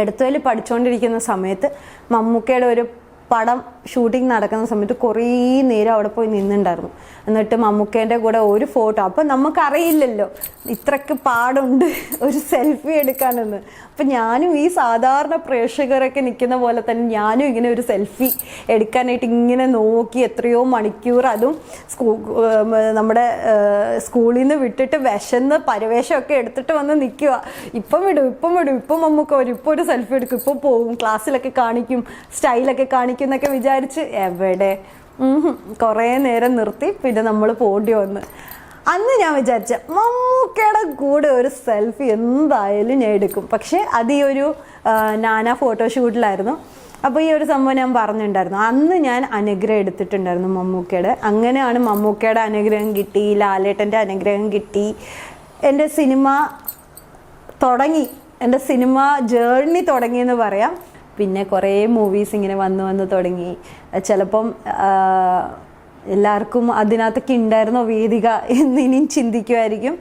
എടത്വയിൽ പഠിച്ചുകൊണ്ടിരിക്കുന്ന സമയത്ത് മമ്മൂക്കയുടെ ഒരു പടം ഷൂട്ടിംഗ് നടക്കുന്ന സമയത്ത് കുറേ നേരം അവിടെ പോയി നിന്നുണ്ടായിരുന്നു. എന്നിട്ട് മമ്മൂക്കേൻ്റെ കൂടെ ഒരു ഫോട്ടോ, അപ്പം നമുക്കറിയില്ലല്ലോ ഇത്രയ്ക്ക് പാടുണ്ട് ഒരു സെൽഫി എടുക്കാനെന്ന്. അപ്പം ഞാനും ഈ സാധാരണ പ്രേക്ഷകരൊക്കെ നിൽക്കുന്ന പോലെ തന്നെ ഞാനും ഇങ്ങനെ ഒരു സെൽഫി എടുക്കാനായിട്ട് ഇങ്ങനെ നോക്കി എത്രയോ മണിക്കൂർ, അതും നമ്മുടെ സ്കൂളിൽ നിന്ന് വിട്ടിട്ട് വിശന്ന് പരവേശമൊക്കെ എടുത്തിട്ട് വന്ന് നിൽക്കുക. ഇപ്പം ഇപ്പം മമ്മൂക്ക വരും, ഇപ്പോൾ ഒരു സെൽഫി എടുക്കും, ഇപ്പോൾ പോവും, ക്ലാസ്സിലൊക്കെ കാണിക്കും, സ്റ്റൈലൊക്കെ കാണിക്കും എന്നൊക്കെ വിചാരിച്ച് എവിടെ കുറേ നേരം നിർത്തി. പിന്നെ നമ്മൾ പോണ്ടി വന്ന് അന്ന് ഞാൻ വിചാരിച്ച മമ്മൂക്കയുടെ കൂടെ ഒരു സെൽഫി എന്തായാലും ഞാൻ എടുക്കും. പക്ഷേ അത് ഈ ഒരു നാനാ ഫോട്ടോഷൂട്ടിലായിരുന്നു. അപ്പോൾ ഈ ഒരു സംഭവം ഞാൻ പറഞ്ഞിട്ടുണ്ടായിരുന്നു. അന്ന് ഞാൻ അനുഗ്രഹം എടുത്തിട്ടുണ്ടായിരുന്നു മമ്മൂക്കയുടെ. അങ്ങനെയാണ് മമ്മൂക്കയുടെ അനുഗ്രഹം കിട്ടി, ലാലേട്ടൻ്റെ അനുഗ്രഹം കിട്ടി, എൻ്റെ സിനിമ തുടങ്ങി, എൻ്റെ സിനിമ ജേർണി തുടങ്ങിയെന്ന് പറയാം. പിന്നെ കുറേ മൂവീസ് ഇങ്ങനെ വന്ന് തുടങ്ങി. ചിലപ്പം എല്ലാവർക്കും അതിനകത്തൊക്കെ ഉണ്ടായിരുന്നോ വേദിക എന്നിനിയും ചിന്തിക്കുമായിരിക്കും.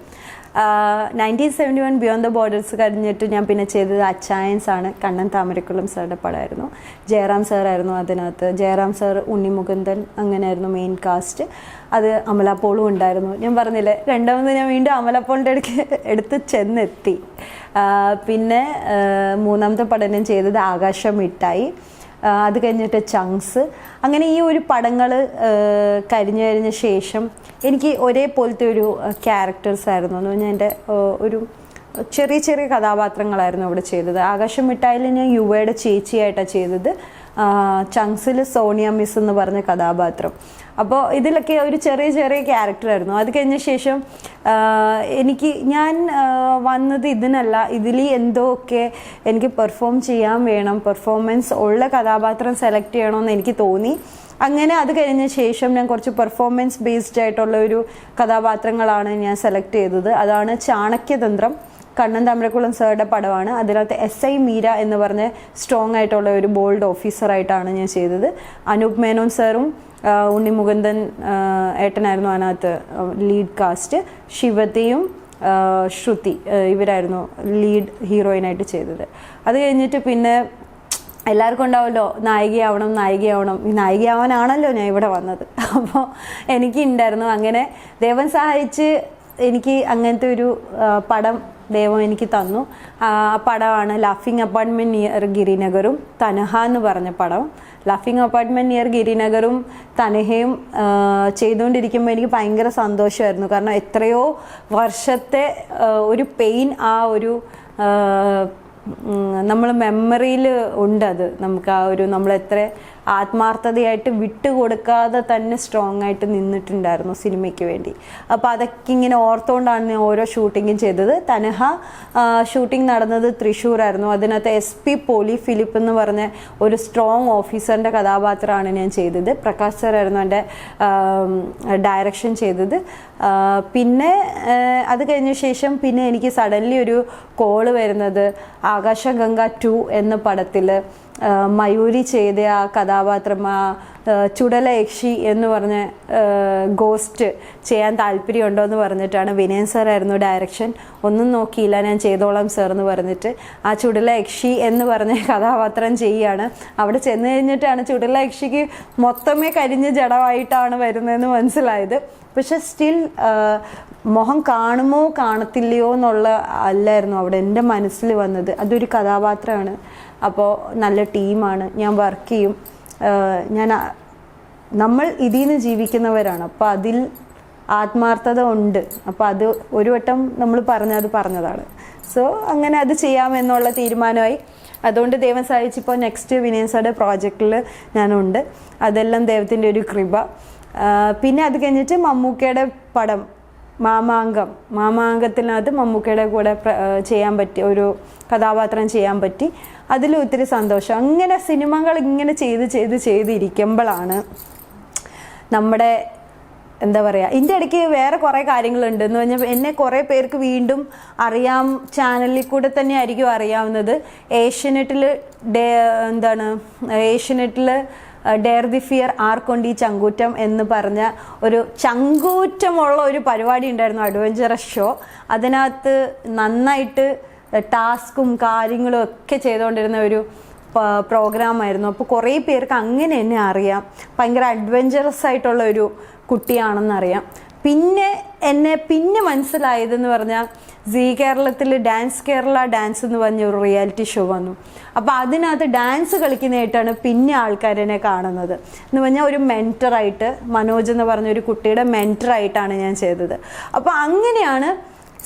1971 ബിയോണ്ട് ദ ബോർഡേഴ്സ് കഴിഞ്ഞിട്ട് ഞാൻ പിന്നെ ചെയ്തത് അച്ചായൻസ് ആണ്. കണ്ണൻ താമരക്കുളം സാറുടെ പടമായിരുന്നു. ജയറാം സാറായിരുന്നു അതിനകത്ത്. ജയറാം സാർ, ഉണ്ണി മുകുന്ദൻ, അങ്ങനെയായിരുന്നു മെയിൻ കാസ്റ്റ്. അത് അമല പോളും ഉണ്ടായിരുന്നു. ഞാൻ പറഞ്ഞില്ലേ, രണ്ടാമത് ഞാൻ വീണ്ടും അമല പോളിൻ്റെ അടുത്ത് ചെന്നെത്തി. പിന്നെ മൂന്നാമത്തെ പടം ഞാൻ ചെയ്തത് ആകാശം മിഠായി. അത് കഴിഞ്ഞിട്ട് ചങ്സ്. അങ്ങനെ ഈ ഒരു പടങ്ങൾ കഴിഞ്ഞ ശേഷം എനിക്ക് ഒരേപോലത്തെ ഒരു ക്യാരക്ടേഴ്സ് ആയിരുന്നു എന്ന് പറഞ്ഞാൽ എൻ്റെ ഒരു ചെറിയ കഥാപാത്രങ്ങളായിരുന്നു അവിടെ ചെയ്തത്. ആകാശം മിഠായിൽ ഞാൻ യുവയുടെ ചേച്ചിയായിട്ടാണ് ചെയ്തത്. ചങ്സിൽ സോണിയ മിസ് എന്ന് പറഞ്ഞ കഥാപാത്രം. അപ്പോൾ ഇതിലൊക്കെ ഒരു ചെറിയ ക്യാരക്ടറായിരുന്നു. അത് കഴിഞ്ഞ ശേഷം ഞാൻ വന്നത് ഇതിനല്ല, ഇതിൽ എന്തോക്കെ എനിക്ക് പെർഫോം ചെയ്യാൻ വേണം, പെർഫോമൻസ് ഉള്ള കഥാപാത്രം സെലക്ട് ചെയ്യണമെന്ന് എനിക്ക് തോന്നി. അങ്ങനെ അത് കഴിഞ്ഞ ശേഷം ഞാൻ കുറച്ച് പെർഫോമൻസ് ബേസ്ഡ് ആയിട്ടുള്ള ഒരു കഥാപാത്രങ്ങളാണ് ഞാൻ സെലക്ട് ചെയ്തത്. അതാണ് ചാണക്യതന്ത്രം. കണ്ണൻ താമരക്കുളം സാറുടെ പടമാണ്. അതിനകത്ത് SI മീര എന്ന് പറഞ്ഞ സ്ട്രോങ് ആയിട്ടുള്ള ഒരു ബോൾഡ് ഓഫീസറായിട്ടാണ് ഞാൻ ചെയ്തത്. അനൂപ് മേനോൻ സാറും ഉണ്ണി മുകുന്ദൻ ഏട്ടനായിരുന്നു അതിനകത്ത് ലീഡ് കാസ്റ്റ്. ശിവതയും ശ്രുതി ഇവരായിരുന്നു ലീഡ് ഹീറോയിനായിട്ട് ചെയ്തത്. അത് കഴിഞ്ഞിട്ട് പിന്നെ എല്ലാവർക്കും ഉണ്ടാവുമല്ലോ നായികയാവണം. ഈ നായികയാവാനാണല്ലോ ഞാൻ ഇവിടെ വന്നത്. അപ്പോൾ എനിക്കുണ്ടായിരുന്നു. അങ്ങനെ ദൈവം സഹായിച്ച് എനിക്ക് അങ്ങനത്തെ ഒരു പടം ദൈവം എനിക്ക് തന്നു. ആ പടമാണ് ലാഫിംഗ് അപ്പാർട്ട്മെൻറ്റ് നിയർ ഗിരിനഗറും തനഹ എന്ന് പറഞ്ഞ പടം. ലാഫിംഗ് അപ്പാർട്ട്മെൻറ്റ് നിയർ ഗിരിനഗറും തനഹയും ചെയ്തുകൊണ്ടിരിക്കുമ്പോൾ എനിക്ക് ഭയങ്കര സന്തോഷമായിരുന്നു. കാരണം എത്രയോ വർഷത്തെ ഒരു പെയിൻ ആ ഒരു നമ്മൾ മെമ്മറിയിൽ ഉണ്ടത്. നമുക്ക് ആ ഒരു നമ്മളെത്ര ആത്മാർത്ഥതയായിട്ട് വിട്ടുകൊടുക്കാതെ തന്നെ സ്ട്രോങ് ആയിട്ട് നിന്നിട്ടുണ്ടായിരുന്നു സിനിമയ്ക്ക് വേണ്ടി. അപ്പോൾ അതൊക്കെ ഇങ്ങനെ ഓർത്തുകൊണ്ടാണ് ഞാൻ ഓരോ ഷൂട്ടിങ്ങും ചെയ്തത്. തനഹ ഷൂട്ടിംഗ് നടന്നത് തൃശ്ശൂരായിരുന്നു. അതിനകത്ത് SP പോളി ഫിലിപ്പ് എന്ന് പറഞ്ഞ ഒരു സ്ട്രോങ് ഓഫീസറിൻ്റെ കഥാപാത്രമാണ് ഞാൻ ചെയ്തത്. പ്രകാശ് സാറായിരുന്നു എൻ്റെ ഡയറക്ഷൻ ചെയ്തത്. പിന്നെ അത് കഴിഞ്ഞ ശേഷം പിന്നെ എനിക്ക് സഡൻലി ഒരു കോള് വരുന്നത് ആകാശഗംഗ 2 എന്ന പടത്തിൽ മയൂരി ചെയ്ത ആ കഥാപാത്രം, ആ ചുടലയക്ഷി എന്ന് പറഞ്ഞ ഗോസ്റ്റ് ചെയ്യാൻ താല്പര്യമുണ്ടോ എന്ന് പറഞ്ഞിട്ടാണ്. വിനയൻ സാറായിരുന്നു ഡയറക്ഷൻ. ഒന്നും നോക്കിയില്ല, ഞാൻ ചെയ്തോളാം സാർ എന്ന് പറഞ്ഞിട്ട് ആ ചുടലയക്ഷി എന്ന് പറഞ്ഞ കഥാപാത്രം ചെയ്യുകയാണ്. അവിടെ ചെന്ന് കഴിഞ്ഞിട്ടാണ് ചുടലയക്ഷിക്ക് മൊത്തമേ കരിഞ്ഞ ജഡമായിട്ടാണ് വരുന്നതെന്ന് മനസ്സിലായത്. പക്ഷെ സ്റ്റിൽ മുഖം കാണുമോ കാണത്തില്ലയോ എന്നുള്ള അല്ലായിരുന്നു അവിടെ എൻ്റെ മനസ്സിൽ വന്നത്. അതൊരു കഥാപാത്രമാണ്. അപ്പോൾ നല്ല ടീമാണ്, ഞാൻ വർക്ക് ചെയ്യും, നമ്മൾ ഇതിൽ നിന്ന് ജീവിക്കുന്നവരാണ്. അപ്പോൾ അതിൽ ആത്മാർത്ഥത ഉണ്ട്. അപ്പോൾ അത് ഒരു വട്ടം നമ്മൾ പറഞ്ഞതാണ്. സോ അങ്ങനെ അത് ചെയ്യാമെന്നുള്ള തീരുമാനമായി. അതുകൊണ്ട് ദൈവം സഹായിച്ചിപ്പോൾ നെക്സ്റ്റ് വിനയൻ സാറുടെ പ്രോജക്റ്റിൽ ഞാനുണ്ട്. അതെല്ലാം ദൈവത്തിൻ്റെ ഒരു കൃപ. പിന്നെ അത് കഴിഞ്ഞിട്ട് മമ്മൂക്കയുടെ പടം മാമാങ്കത്തിനകത്ത് മമ്മൂക്കയുടെ കൂടെ ചെയ്യാൻ പറ്റി, ഒരു കഥാപാത്രം ചെയ്യാൻ പറ്റി. അതിൽ ഒത്തിരി സന്തോഷം. അങ്ങനെ സിനിമകൾ ഇങ്ങനെ ചെയ്തിരിക്കുമ്പോഴാണ് നമ്മുടെ എന്താ പറയുക, ഇതിൻ്റെ ഇടയ്ക്ക് വേറെ കുറേ കാര്യങ്ങളുണ്ട്. എന്ന് പറഞ്ഞാൽ എന്നെ കുറേ പേർക്ക് വീണ്ടും അറിയാം, ചാനലിൽ കൂടെ തന്നെ ആയിരിക്കും അറിയാവുന്നത്. ഏഷ്യനെറ്റിൽ ഡെയർ ദി ഫിയർ ആർക്കൊണ്ടി ചങ്കൂറ്റം എന്ന് പറഞ്ഞ ഒരു ചങ്കൂറ്റമുള്ള ഒരു പരിപാടി ഉണ്ടായിരുന്നു, അഡ്വഞ്ചറസ് ഷോ. അതിനകത്ത് നന്നായിട്ട് ടാസ്കും കാര്യങ്ങളും ഒക്കെ ചെയ്തുകൊണ്ടിരുന്ന ഒരു പ്രോഗ്രാമായിരുന്നു. അപ്പോൾ കുറേ പേർക്ക് അങ്ങനെ എന്നെ അറിയാം, ഭയങ്കര അഡ്വഞ്ചറസ് ആയിട്ടുള്ള ഒരു കുട്ടിയാണെന്നറിയാം. പിന്നെ മനസ്സിലായതെന്ന് പറഞ്ഞാൽ കേരളത്തിൽ കേരള ഡാൻസ് എന്ന് പറഞ്ഞ ഒരു റിയാലിറ്റി ഷോ വന്നു. അപ്പോൾ അതിനകത്ത് ഡാൻസ് കളിക്കുന്നതായിട്ടാണ് പിന്നെ ആൾക്കാരെന്നെ കാണുന്നത്. എന്ന് പറഞ്ഞാൽ ഒരു മെൻറ്ററായിട്ട്, മനോജ് എന്ന് പറഞ്ഞ ഒരു കുട്ടിയുടെ മെൻറ്ററായിട്ടാണ് ഞാൻ ചെയ്തത്. അപ്പോൾ അങ്ങനെയാണ്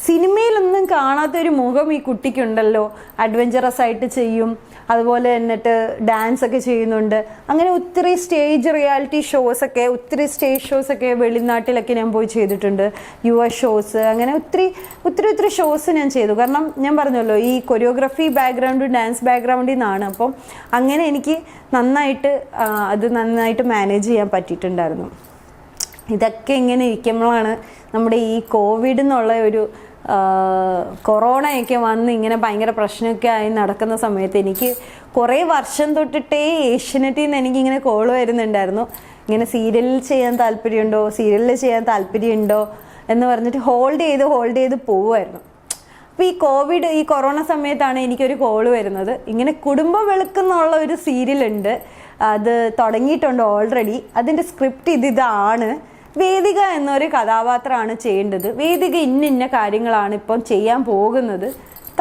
സിനിമയിലൊന്നും കാണാത്തൊരു മുഖം ഈ കുട്ടിക്കുണ്ടല്ലോ. അഡ്വഞ്ചറസ് ആയിട്ട് ചെയ്യും, അതുപോലെ എന്നിട്ട് ഡാൻസ് ഒക്കെ ചെയ്യുന്നുണ്ട്. അങ്ങനെ ഒത്തിരി സ്റ്റേജ് റിയാലിറ്റി ഷോസൊക്കെ, ഒത്തിരി സ്റ്റേജ് ഷോസൊക്കെ വെളിനാട്ടിലൊക്കെ ഞാൻ പോയി ചെയ്തിട്ടുണ്ട്. US ഷോസ്, അങ്ങനെ ഒത്തിരി ഷോസ് ഞാൻ ചെയ്തു. കാരണം ഞാൻ പറഞ്ഞല്ലോ, ഈ കൊറിയോഗ്രഫി ബാക്ക്ഗ്രൗണ്ട്, ഡാൻസ് ബാക്ക്ഗ്രൗണ്ടിൽ നിന്നാണ്. അപ്പം അങ്ങനെ എനിക്ക് നന്നായിട്ട് മാനേജ് ചെയ്യാൻ പറ്റിയിട്ടുണ്ടായിരുന്നു. ഇതൊക്കെ ഇങ്ങനെ ഇരിക്കുമ്പോഴാണ് നമ്മുടെ ഈ കോവിഡ് എന്നുള്ള ഒരു കൊറോണയൊക്കെ വന്ന് ഇങ്ങനെ ഭയങ്കര പ്രശ്നമൊക്കെ ആയി നടക്കുന്ന സമയത്ത് എനിക്ക് കുറേ വർഷം തൊട്ടിട്ടേ ഏഷ്യനെറ്റിൽ നിന്ന് എനിക്കിങ്ങനെ കോൾ വരുന്നുണ്ടായിരുന്നു. ഇങ്ങനെ സീരിയലിൽ ചെയ്യാൻ താല്പര്യമുണ്ടോ എന്ന് പറഞ്ഞിട്ട് ഹോൾഡ് ചെയ്ത് പോവുമായിരുന്നു. അപ്പോൾ ഈ കൊറോണ സമയത്താണ് എനിക്കൊരു കോള് വരുന്നത്. ഇങ്ങനെ കുടുംബ വെളുക്കെന്നുള്ള ഒരു സീരിയലുണ്ട്, അത് തുടങ്ങിയിട്ടുണ്ട് ഓൾറെഡി. അതിൻ്റെ സ്ക്രിപ്റ്റ് ഇതാണ്. വേദിക എന്നൊരു കഥാപാത്രമാണ് ചെയ്യേണ്ടത്. വേദിക ഇന്ന കാര്യങ്ങളാണ് ഇപ്പം ചെയ്യാൻ പോകുന്നത്,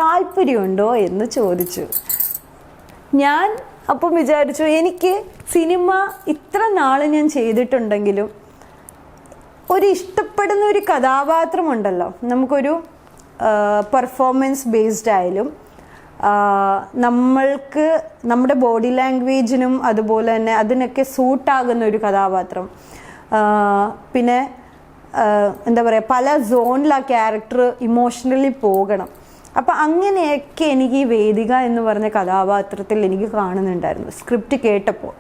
താല്പര്യമുണ്ടോ എന്ന് ചോദിച്ചു. ഞാൻ അപ്പം വിചാരിച്ചു, എനിക്ക് സിനിമ ഇത്ര നാൾ ഞാൻ ചെയ്തിട്ടുണ്ടെങ്കിലും ഒരു ഇഷ്ടപ്പെടുന്ന ഒരു കഥാപാത്രമുണ്ടല്ലോ, നമുക്കൊരു പെർഫോമൻസ് ബേസ്ഡ് ആയാലും നമ്മൾക്ക് നമ്മുടെ ബോഡി ലാംഗ്വേജിനും അതുപോലെ തന്നെ അതിനൊക്കെ സൂട്ടാകുന്ന ഒരു കഥാപാത്രം. പിന്നെ എന്താ പറയുക, പല സോണിൽ ആ ക്യാരക്ടർ ഇമോഷണലി പോകണം. അപ്പം അങ്ങനെയൊക്കെ എനിക്ക് ഈ വേദിക എന്ന് പറഞ്ഞ കഥാപാത്രത്തിൽ എനിക്ക് കാണുന്നുണ്ടായിരുന്നു സ്ക്രിപ്റ്റ് കേട്ടപ്പോൾ.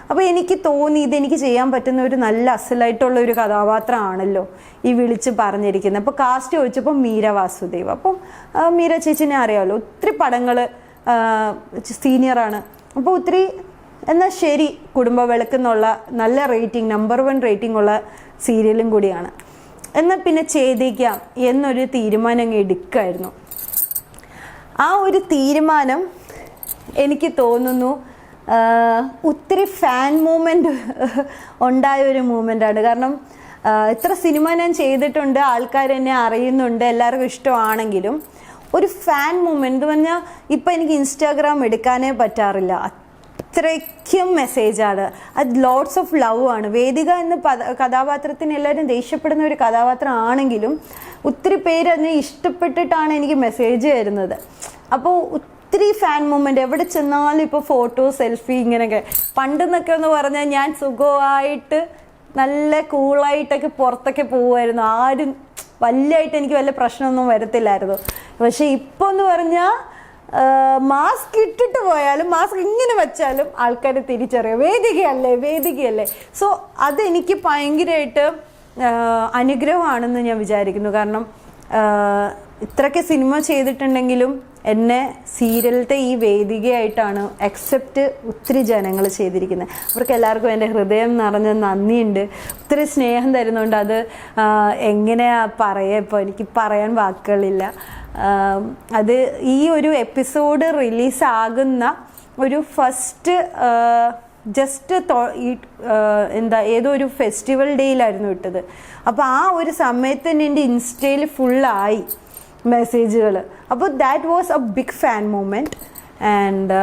അപ്പോൾ എനിക്ക് തോന്നി ഇതെനിക്ക് ചെയ്യാൻ പറ്റുന്ന ഒരു നല്ല അസലായിട്ടുള്ള ഒരു കഥാപാത്രമാണല്ലോ ഈ വിളിച്ച് പറഞ്ഞിരിക്കുന്നത്. അപ്പോൾ കാസ്റ്റ് ചോദിച്ചപ്പോൾ മീര വാസുദേവ്. അപ്പം മീര ചേച്ചിനെ അറിയാമല്ലോ, ഒത്തിരി പടങ്ങൾ സീനിയറാണ്. അപ്പോൾ ഒത്തിരി എന്നാൽ ശരി, കുടുംബ വിളക്കെന്നുള്ള നല്ല റേറ്റിംഗ്, നമ്പർ 1 റേറ്റിംഗ് ഉള്ള സീരിയലും കൂടിയാണ്. എന്നാൽ പിന്നെ ചെയ്തേക്കാം എന്നൊരു തീരുമാനം എടുക്കുമായിരുന്നു. ആ ഒരു തീരുമാനം എനിക്ക് തോന്നുന്നു ഒത്തിരി ഫാൻ മൂവ്മെൻറ്റ് ഉണ്ടായ ഒരു മൂവ്മെൻറ്റാണ്. കാരണം ഇത്ര സിനിമ ഞാൻ ചെയ്തിട്ടുണ്ട്, ആൾക്കാർ എന്നെ അറിയുന്നുണ്ട്, എല്ലാവർക്കും ഇഷ്ടമാണെങ്കിലും ഒരു ഫാൻ മൂവ്മെൻറ്റ് എന്ന് പറഞ്ഞാൽ ഇപ്പം എനിക്ക് ഇൻസ്റ്റാഗ്രാം എടുക്കാനേ പറ്റാറില്ല, അത്രയ്ക്കും മെസ്സേജാണ്. അത് ലോട്ട്സ് ഓഫ് ലവ് ആണ്. വേദിക എന്ന കഥാപാത്രത്തിന് എല്ലാവരും ദേഷ്യപ്പെടുന്ന ഒരു കഥാപാത്രം ആണെങ്കിലും ഒത്തിരി പേര് അതിനെ ഇഷ്ടപ്പെട്ടിട്ടാണ് എനിക്ക് മെസ്സേജ് തരുന്നത്. അപ്പോൾ ഒത്തിരി ഫാൻ മൂവ്മെൻറ്റ്, എവിടെ ചെന്നാലും ഇപ്പോൾ ഫോട്ടോ, സെൽഫി, ഇങ്ങനെയൊക്കെ. പണ്ടെന്നൊക്കെ എന്ന് പറഞ്ഞാൽ ഞാൻ സുഖമായിട്ട് നല്ല കൂളായിട്ടൊക്കെ പുറത്തൊക്കെ പോകുമായിരുന്നു, ആരും എനിക്ക് വല്ല പ്രശ്നമൊന്നും വരത്തില്ലായിരുന്നു. പക്ഷെ ഇപ്പോൾ എന്ന് പറഞ്ഞാൽ മാസ്ക് ഇട്ടിട്ട് പോയാലും, മാസ്ക് ഇങ്ങനെ വെച്ചാലും ആൾക്കാർ തിരിച്ചറിയും വേദികയല്ലേ. സോ അതെനിക്ക് ഭയങ്കരമായിട്ട് അനുഗ്രഹമാണെന്ന് ഞാൻ വിചാരിക്കുന്നു. കാരണം ഇത്രയൊക്കെ സിനിമ ചെയ്തിട്ടുണ്ടെങ്കിലും എന്നെ സീരിയലത്തെ ഈ വേദികയായിട്ടാണ് അക്സെപ്റ്റ് ഒത്തിരി ജനങ്ങൾ ചെയ്തിരിക്കുന്നത്. അവർക്ക് എല്ലാവർക്കും എൻ്റെ ഹൃദയം നിറഞ്ഞ നന്ദിയുണ്ട്. ഒത്തിരി സ്നേഹം തരുന്നുണ്ട്. അത് എങ്ങനെയാ പറയുക, ഇപ്പോൾ എനിക്ക് പറയാൻ വാക്കുകളില്ല. അത് ഈ ഒരു എപ്പിസോഡ് റിലീസാകുന്ന ഒരു ഫസ്റ്റ് ഏതോ ഒരു ഫെസ്റ്റിവൽ ഡേയിലായിരുന്നു ഇട്ടത്. അപ്പോൾ ആ ഒരു സമയത്ത് തന്നെ എൻ്റെ ഇൻസ്റ്റയിൽ ഫുള്ളായി മെസ്സേജുകൾ. അപ്പോൾ that was a big fan moment. And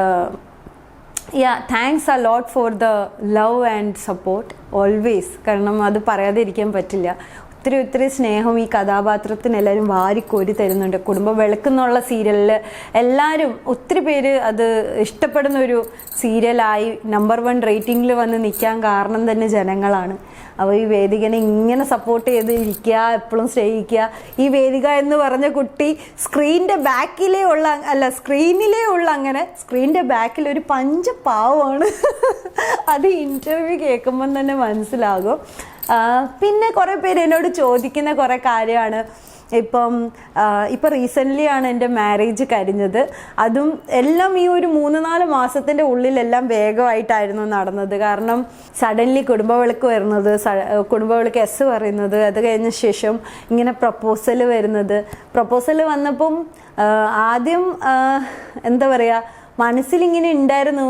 thanks a lot for the love and support always. കാരണം അത് പറയാതെ ഇരിക്കാൻ പറ്റില്ല. ഒത്തിരി സ്നേഹം ഈ കഥാപാത്രത്തിന് എല്ലാവരും വാരിക്കോരി തരുന്നുണ്ട്. കുടുംബ വിളക്കെന്നുള്ള സീരിയലിൽ എല്ലാവരും ഒത്തിരി പേര് അത് ഇഷ്ടപ്പെടുന്ന ഒരു സീരിയലായി നമ്പർ 1 റേറ്റിംഗിൽ വന്ന് നിൽക്കാൻ കാരണം തന്നെ ജനങ്ങളാണ്. അപ്പോൾ ഈ വേദികനെ ഇങ്ങനെ സപ്പോർട്ട് ചെയ്ത് ഇരിക്കുക, എപ്പോഴും സ്നേഹിക്കുക. ഈ വേദിക എന്ന് പറഞ്ഞ കുട്ടി സ്ക്രീനിൻ്റെ ബാക്കിൽ ഒരു പഞ്ചപാവമാണ്. അത് ഇൻ്റർവ്യൂ കേൾക്കുമ്പം തന്നെ മനസ്സിലാകും. പിന്നെ കുറേ പേര് എന്നോട് ചോദിക്കുന്ന കുറേ കാര്യമാണ്. ഇപ്പം റീസെൻ്റ്ലി ആണ് എൻ്റെ മാരേജ് കഴിഞ്ഞത്. അതും എല്ലാം ഈ ഒരു 3-4 മാസത്തിൻ്റെ ഉള്ളിലെല്ലാം വേഗമായിട്ടായിരുന്നു നടന്നത്. കാരണം സഡൻലി കുടുംബവിളക്ക് വരുന്നത്, കുടുംബവിളക്ക് എസ് പറയുന്നത്, അത് കഴിഞ്ഞ ശേഷം ഇങ്ങനെ പ്രപ്പോസൽ വരുന്നത്. പ്രപ്പോസൽ വന്നപ്പം ആദ്യം എന്താ പറയുക, മനസ്സിലിങ്ങനെ ഉണ്ടായിരുന്നു.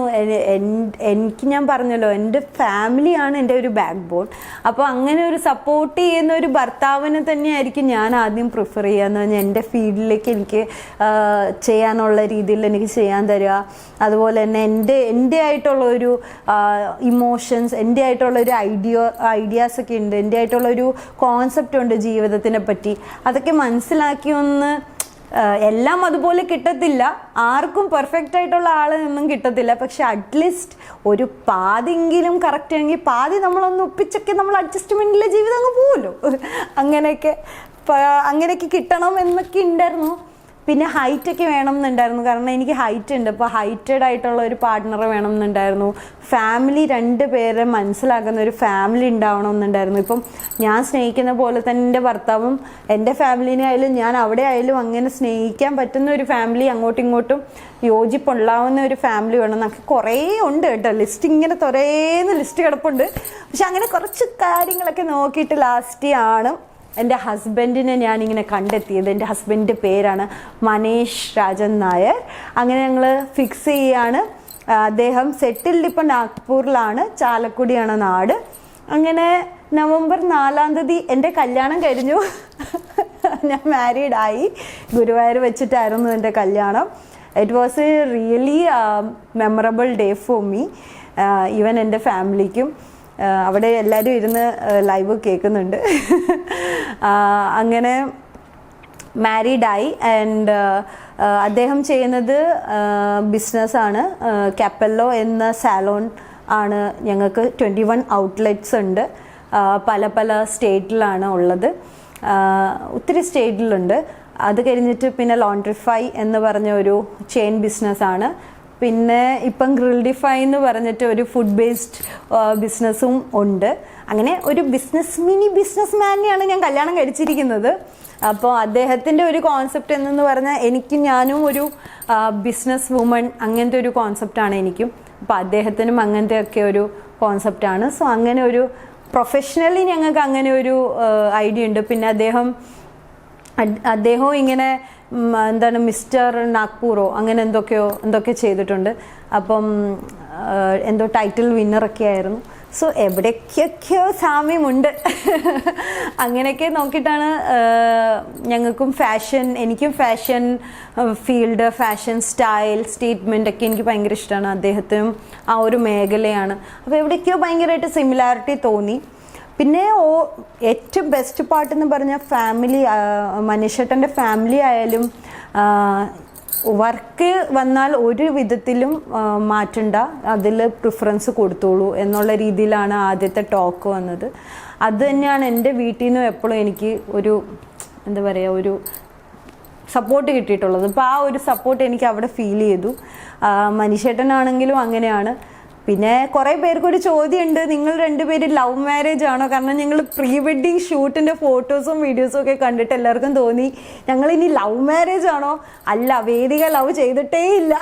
എനിക്ക് ഞാൻ പറഞ്ഞല്ലോ, എൻ്റെ ഫാമിലിയാണ് എൻ്റെ ഒരു ബാക്ക് ബോൺ. അപ്പോൾ അങ്ങനെ ഒരു സപ്പോർട്ട് ചെയ്യുന്ന ഒരു ഭർത്താവിനെ തന്നെയായിരിക്കും ഞാൻ ആദ്യം പ്രിഫർ ചെയ്യാന്ന് പറഞ്ഞാൽ എൻ്റെ ഫീൽഡിലേക്ക് എനിക്ക് ചെയ്യാനുള്ള രീതിയിൽ എനിക്ക് ചെയ്യാൻ തരിക. അതുപോലെ തന്നെ എൻ്റെ ആയിട്ടുള്ള ഒരു ഇമോഷൻസ്, എൻ്റെ ആയിട്ടുള്ള ഒരു ഐഡിയാസൊക്കെ ഉണ്ട്, എൻ്റെ ആയിട്ടുള്ള ഒരു കോൺസെപ്റ്റ് ഉണ്ട് ജീവിതത്തിനെ പറ്റി. അതൊക്കെ മനസ്സിലാക്കി ഒന്ന് എല്ലാം അതുപോലെ കിട്ടത്തില്ല, ആർക്കും പെർഫെക്റ്റ് ആയിട്ടുള്ള ആളൊന്നും കിട്ടത്തില്ല. പക്ഷെ അറ്റ്ലീസ്റ്റ് ഒരു പാതിയെങ്കിലും കറക്റ്റ് ആണെങ്കിൽ പാതി നമ്മളൊന്ന് ഒപ്പിച്ചൊക്കെ നമ്മൾ അഡ്ജസ്റ്റ്മെൻറ്റിലെ ജീവിതം അങ്ങ് പോകുമല്ലോ. അങ്ങനെയൊക്കെ കിട്ടണം എന്നൊക്കെ ഉണ്ടായിരുന്നു. പിന്നെ ഹൈറ്റൊക്കെ വേണം എന്നുണ്ടായിരുന്നു, കാരണം എനിക്ക് ഹൈറ്റ് ഉണ്ട്. അപ്പോൾ ഹൈറ്റഡ് ആയിട്ടുള്ള ഒരു പാർട്ട്ണറെ വേണം എന്നുണ്ടായിരുന്നു. ഫാമിലി 2 പേരെ മനസ്സിലാക്കുന്ന ഒരു ഫാമിലി ഉണ്ടാവണം എന്നുണ്ടായിരുന്നു. ഇപ്പം ഞാൻ സ്നേഹിക്കുന്ന പോലെ തന്നെ എൻ്റെ ഭർത്താവും എൻ്റെ ഫാമിലിനെ ആയാലും ഞാൻ അവിടെ ആയാലും അങ്ങനെ സ്നേഹിക്കാൻ പറ്റുന്ന ഒരു ഫാമിലി, അങ്ങോട്ടും ഇങ്ങോട്ടും യോജിപ്പുണ്ടാവുന്ന ഒരു ഫാമിലി വേണം എന്നൊക്കെ കുറേ ഉണ്ട് കേട്ടോ. ഇങ്ങനെ തുറേന്ന് ലിസ്റ്റ് കിടപ്പുണ്ട്. പക്ഷെ അങ്ങനെ കുറച്ച് കാര്യങ്ങളൊക്കെ നോക്കിയിട്ട് ലാസ്റ്റ് ആണ് എൻ്റെ ഹസ്ബൻഡിനെ ഞാനിങ്ങനെ കണ്ടെത്തിയത്. എൻ്റെ ഹസ്ബൻഡിൻ്റെ പേരാണ് മനേഷ് രാജൻ നായർ. അങ്ങനെ ഞങ്ങൾ ഫിക്സ് ചെയ്യുകയാണ്. അദ്ദേഹം സെറ്റിൽഡ് ഇപ്പം നാഗ്പൂരിലാണ്, ചാലക്കുടിയാണ് നാട്. അങ്ങനെ നവംബർ 4-ാം തീയതി എൻ്റെ കല്യാണം കഴിഞ്ഞു. ഞാൻ മാരീഡായി. ഗുരുവായൂർ വെച്ചിട്ടായിരുന്നു എൻ്റെ കല്യാണം. It was A really memorable day for me, even എൻ്റെ ഫാമിലിക്കും. അവിടെ എല്ലാവരും ഇരുന്ന് ലൈവ് കേൾക്കുന്നുണ്ട്. അങ്ങനെ മാരീഡായി. ആൻഡ് അദ്ദേഹം ചെയ്യുന്നത് ബിസിനസ്സാണ്. കാപ്പല്ലോ എന്ന സാലോൺ ആണ്. ഞങ്ങൾക്ക് 21 ഔട്ട്ലെറ്റ്സ് ഉണ്ട്. പല സ്റ്റേറ്റിലാണ് ഉള്ളത്, ഒത്തിരി സ്റ്റേറ്റിലുണ്ട്. അത് കഴിഞ്ഞിട്ട് പിന്നെ ലോണ്ട്രിഫൈ എന്ന് പറഞ്ഞ ഒരു ചെയിൻ ബിസിനസ്സാണ്. പിന്നെ ഇപ്പം ഗ്രിൽഡിഫൈ എന്ന് പറഞ്ഞിട്ട് ഒരു ഫുഡ് ബേസ്ഡ് ബിസിനസ്സും ഉണ്ട്. അങ്ങനെ ഒരു മിനി ബിസിനസ് മാനെയാണ് ഞാൻ കല്യാണം കഴിച്ചിരിക്കുന്നത്. അപ്പോൾ അദ്ദേഹത്തിൻ്റെ ഒരു കോൺസെപ്റ്റ് എന്നു പറഞ്ഞാൽ ഞാനും ഒരു ബിസിനസ് വുമൺ, അങ്ങനത്തെ ഒരു കോൺസെപ്റ്റാണ് എനിക്കും. അപ്പോൾ അദ്ദേഹത്തിനും അങ്ങനത്തെ ഒക്കെ ഒരു കോൺസെപ്റ്റാണ്. സോ അങ്ങനെ ഒരു പ്രൊഫഷണലി ഞങ്ങൾക്ക് അങ്ങനെ ഒരു ഐഡിയ ഉണ്ട്. പിന്നെ അദ്ദേഹവും ഇങ്ങനെ എന്താണ് മിസ്റ്റർ നാഗ്പൂറോ അങ്ങനെ എന്തൊക്കെ ചെയ്തിട്ടുണ്ട്. അപ്പം എന്തോ ടൈറ്റിൽ വിന്നറൊക്കെ ആയിരുന്നു. സോ എവിടേക്കൊക്കെയോ സാമ്യമുണ്ട്. അങ്ങനെയൊക്കെ നോക്കിയിട്ടാണ് ഞങ്ങൾക്കും എനിക്കും fashion field, fashion style, statement ഒക്കെ എനിക്ക് ഭയങ്കര ഇഷ്ടമാണ്. അദ്ദേഹത്തിനും ആ ഒരു മേഖലയാണ്. അപ്പോൾ എവിടേക്കോ ഭയങ്കരമായിട്ട് സിമിലാരിറ്റി തോന്നി. പിന്നെ ഏറ്റവും ബെസ്റ്റ് പാർട്ട് എന്ന് പറഞ്ഞാൽ ഫാമിലി, മനീഷേട്ടൻ്റെ ഫാമിലി ആയാലും വർക്ക് വന്നാൽ ഒരു വിധത്തിലും മാറ്റണ്ട, അതിൽ പ്രിഫറൻസ് കൊടുത്തോളൂ എന്നുള്ള രീതിയിലാണ് ആദ്യത്തെ ടോക്ക് വന്നത്. അത് തന്നെയാണ് എൻ്റെ വീട്ടിൽ നിന്നും എപ്പോഴും എനിക്ക് ഒരു എന്താ പറയുക, ഒരു സപ്പോർട്ട് കിട്ടിയിട്ടുള്ളത്. അപ്പോൾ ആ ഒരു സപ്പോർട്ട് എനിക്ക് അവിടെ ഫീൽ ചെയ്തു. മനീഷേട്ടനാണെങ്കിലും അങ്ങനെയാണ്. പിന്നെ കുറേ പേർക്കൊരു ചോദ്യമുണ്ട്, നിങ്ങൾ 2 പേര് ലവ് മാരേജ് ആണോ? കാരണം ഞങ്ങൾ പ്രീ വെഡ്ഡിങ് ഷൂട്ടിൻ്റെ ഫോട്ടോസും വീഡിയോസും ഒക്കെ കണ്ടിട്ട് എല്ലാവർക്കും തോന്നി ഞങ്ങളിനി ലവ് മാരേജ് ആണോ. അല്ല, വേദിക ലവ് ചെയ്തിട്ടേ ഇല്ല.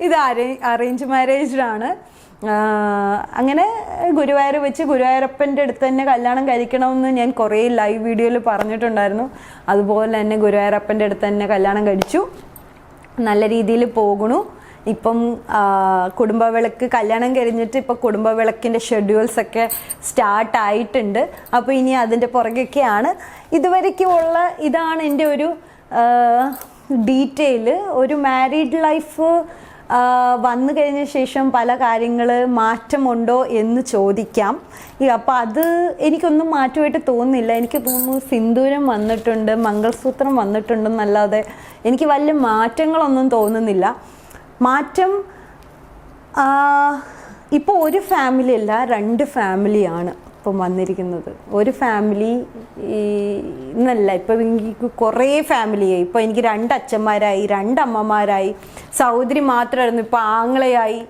ഇത് അറേഞ്ച് മാരേജിലാണ്. അങ്ങനെ ഗുരുവായൂർ വെച്ച് ഗുരുവായൂരപ്പൻ്റെ അടുത്ത് തന്നെ കല്യാണം കഴിക്കണമെന്ന് ഞാൻ കുറേ ലൈവ് വീഡിയോയിൽ പറഞ്ഞിട്ടുണ്ടായിരുന്നു. അതുപോലെ തന്നെ ഗുരുവായൂരപ്പൻ്റെ അടുത്ത് തന്നെ കല്യാണം കഴിച്ചു. നല്ല രീതിയിൽ പോകണു. ഇപ്പം കുടുംബവിളക്ക് കല്യാണം കഴിഞ്ഞിട്ട് ഇപ്പോൾ കുടുംബവിളക്കിൻ്റെ ഷെഡ്യൂൾസൊക്കെ സ്റ്റാർട്ടായിട്ടുണ്ട്. അപ്പോൾ ഇനി അതിൻ്റെ പുറകെയൊക്കെയാണ്. ഇതുവരേക്കുമുള്ള ഇതാണ് എൻ്റെ ഒരു ഡീറ്റെയിൽ. ഒരു മാരീഡ് ലൈഫ് വന്നു കഴിഞ്ഞ ശേഷം പല കാര്യങ്ങൾ മാറ്റമുണ്ടോ എന്ന് ചോദിക്കാം. അപ്പോൾ അത് എനിക്കൊന്നും മാറ്റമായിട്ട് തോന്നുന്നില്ല. എനിക്ക് തോന്നുന്നു സിന്ദൂരം വന്നിട്ടുണ്ട്, മംഗൾസൂത്രം വന്നിട്ടുണ്ടെന്നല്ലാതെ എനിക്ക് വലിയ മാറ്റങ്ങളൊന്നും തോന്നുന്നില്ല. മാറ്റം ഇപ്പോൾ ഒരു ഫാമിലി അല്ല, 2 ഫാമിലിയാണ് ഇപ്പം വന്നിരിക്കുന്നത്. ഒരു ഫാമിലി എന്നല്ല, ഇപ്പം എനിക്ക് കുറേ ഫാമിലിയായി. ഇപ്പോൾ എനിക്ക് 2 അച്ഛന്മാരായി, 2 അമ്മമാരായി, സഹോദരി മാത്രമായിരുന്നു, ഇപ്പോൾ ആങ്ങളയായി,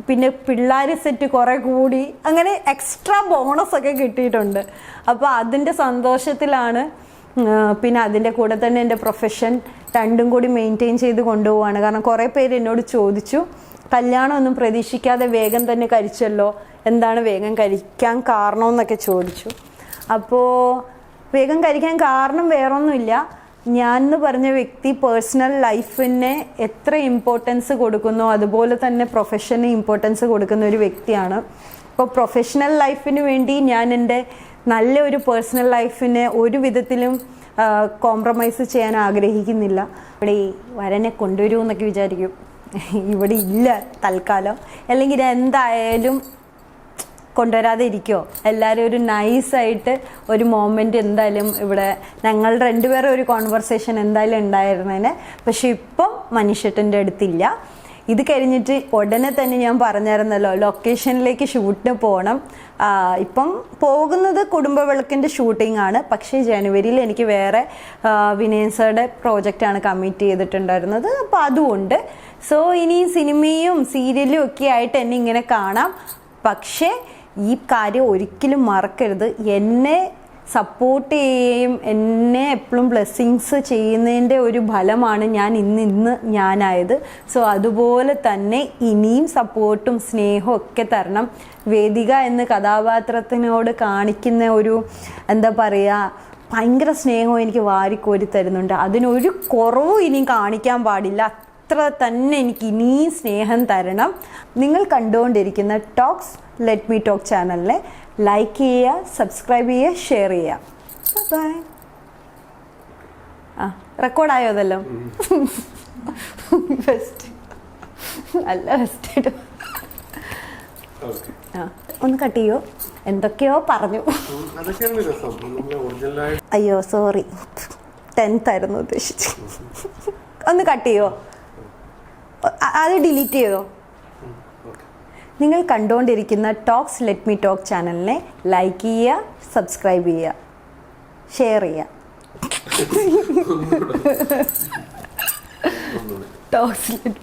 പിന്നെ പിള്ളേർ സെറ്റ് കുറേ കൂടി, അങ്ങനെ എക്സ്ട്രാ ബോണസൊക്കെ കിട്ടിയിട്ടുണ്ട്. അപ്പോൾ അതിൻ്റെ സന്തോഷത്തിലാണ്. പിന്നെ അതിൻ്റെ കൂടെ തന്നെ എൻ്റെ പ്രൊഫഷൻ രണ്ടും കൂടി മെയിൻറ്റെയിൻ ചെയ്ത് കൊണ്ടുപോവാണ്. കാരണം കുറേ പേര് എന്നോട് ചോദിച്ചു, കല്യാണമൊന്നും പ്രതീക്ഷിക്കാതെ വേഗം തന്നെ കഴിച്ചല്ലോ, എന്താണ് വേഗം കഴിക്കാൻ കാരണമെന്നൊക്കെ ചോദിച്ചു. അപ്പോൾ വേഗം കഴിക്കാൻ കാരണം വേറൊന്നുമില്ല. ഞാൻ എന്ന് പറഞ്ഞ വ്യക്തി പേഴ്സണൽ ലൈഫിനെ എത്ര ഇമ്പോർട്ടൻസ് കൊടുക്കുന്നോ അതുപോലെ തന്നെ പ്രൊഫഷന് ഇമ്പോർട്ടൻസ് കൊടുക്കുന്ന ഒരു വ്യക്തിയാണ്. അപ്പോൾ പ്രൊഫഷണൽ ലൈഫിന് വേണ്ടി ഞാൻ എൻ്റെ നല്ലൊരു പേഴ്സണൽ ലൈഫിനെ ഒരു വിധത്തിലും കോംപ്രമൈസ് ചെയ്യാൻ ആഗ്രഹിക്കുന്നില്ല. ഇവിടെ ഈ വരനെ കൊണ്ടുവരൂ എന്നൊക്കെ വിചാരിക്കും, ഇവിടെ ഇല്ല തൽക്കാലം. അല്ലെങ്കിൽ എന്തായാലും കൊണ്ടുവരാതെ ഇരിക്കുമോ? എല്ലാവരും ഒരു നൈസായിട്ട് ഒരു മൊമെൻറ്റ് എന്തായാലും ഇവിടെ ഞങ്ങളുടെ 2 പേരും ഒരു കോൺവെർസേഷൻ എന്തായാലും ഉണ്ടായിരുന്നേനെ. പക്ഷെ ഇപ്പം മനുഷ്യട്ടൻ്റെ അടുത്തില്ല. ഇത് കഴിഞ്ഞിട്ട് ഉടനെ തന്നെ ഞാൻ പറഞ്ഞിരുന്നല്ലോ ലൊക്കേഷനിലേക്ക് ഷൂട്ടിന് പോകണം. ഇപ്പം പോകുന്നത് കുടുംബവിളക്കിൻ്റെ ഷൂട്ടിംഗ് ആണ്. പക്ഷേ ജനുവരിയിൽ എനിക്ക് വേറെ വിനയൻ സാറുടെ പ്രോജക്റ്റാണ് കമ്മിറ്റ് ചെയ്തിട്ടുണ്ടായിരുന്നത്. അപ്പോൾ അതുകൊണ്ട് ഇനി സിനിമയും സീരിയലും ഒക്കെ ആയിട്ട് എന്നെ ഇങ്ങനെ കാണാം. പക്ഷേ ഈ കാര്യം ഒരിക്കലും മറക്കരുത്, എന്നെ സപ്പോർട്ട് ചെയ്യുകയും എന്നെ എപ്പോഴും ബ്ലെസ്സിങ്സ് ചെയ്യുന്നതിൻ്റെ ഒരു ഫലമാണ് ഞാൻ ഇന്ന് ഞാനായത്. അതുപോലെ തന്നെ ഇനിയും സപ്പോർട്ടും സ്നേഹവും ഒക്കെ തരണം. വേദിക എന്ന കഥാപാത്രത്തിനോട് കാണിക്കുന്ന ഒരു എന്താ പറയുക, ഭയങ്കര സ്നേഹവും എനിക്ക് വാരിക്കോരി തരുന്നുണ്ട്. അതിനൊരു കുറവും ഇനിയും കാണിക്കാൻ പാടില്ല. അത്ര തന്നെ എനിക്ക് ഇനിയും സ്നേഹം തരണം. നിങ്ങൾ കണ്ടുകൊണ്ടിരിക്കുന്ന ടോക്സ് ലെറ്റ് മീ ടോക്ക് ചാനലിനെ ലൈക്ക് ചെയ്യുക, സബ്സ്ക്രൈബ് ചെയ്യുക, ഷെയർ ചെയ്യുക. ബൈ. റെക്കോർഡായോ അതെല്ലാം? ബെസ്റ്റ് അല്ല, ബെസ്റ്റ്. ഒന്ന് കട്ട് ചെയ്യോ? എന്തൊക്കെയോ പറഞ്ഞു. അയ്യോ സോറി, 10th ആയിരുന്നു ഉദ്ദേശിച്ചു. ഒന്ന് കട്ട് ചെയ്യോ? അത് ഡിലീറ്റ് ചെയ്തോ? നിങ്ങൾ കണ്ടുകൊണ്ടിരിക്കുന്ന ടോക്സ് ലെറ്റ് മീ ടോക്ക് ചാനലിനെ ലൈക്ക് ചെയ്യുക, സബ്സ്ക്രൈബ് ചെയ്യുക, ഷെയർ ചെയ്യുക. Talks let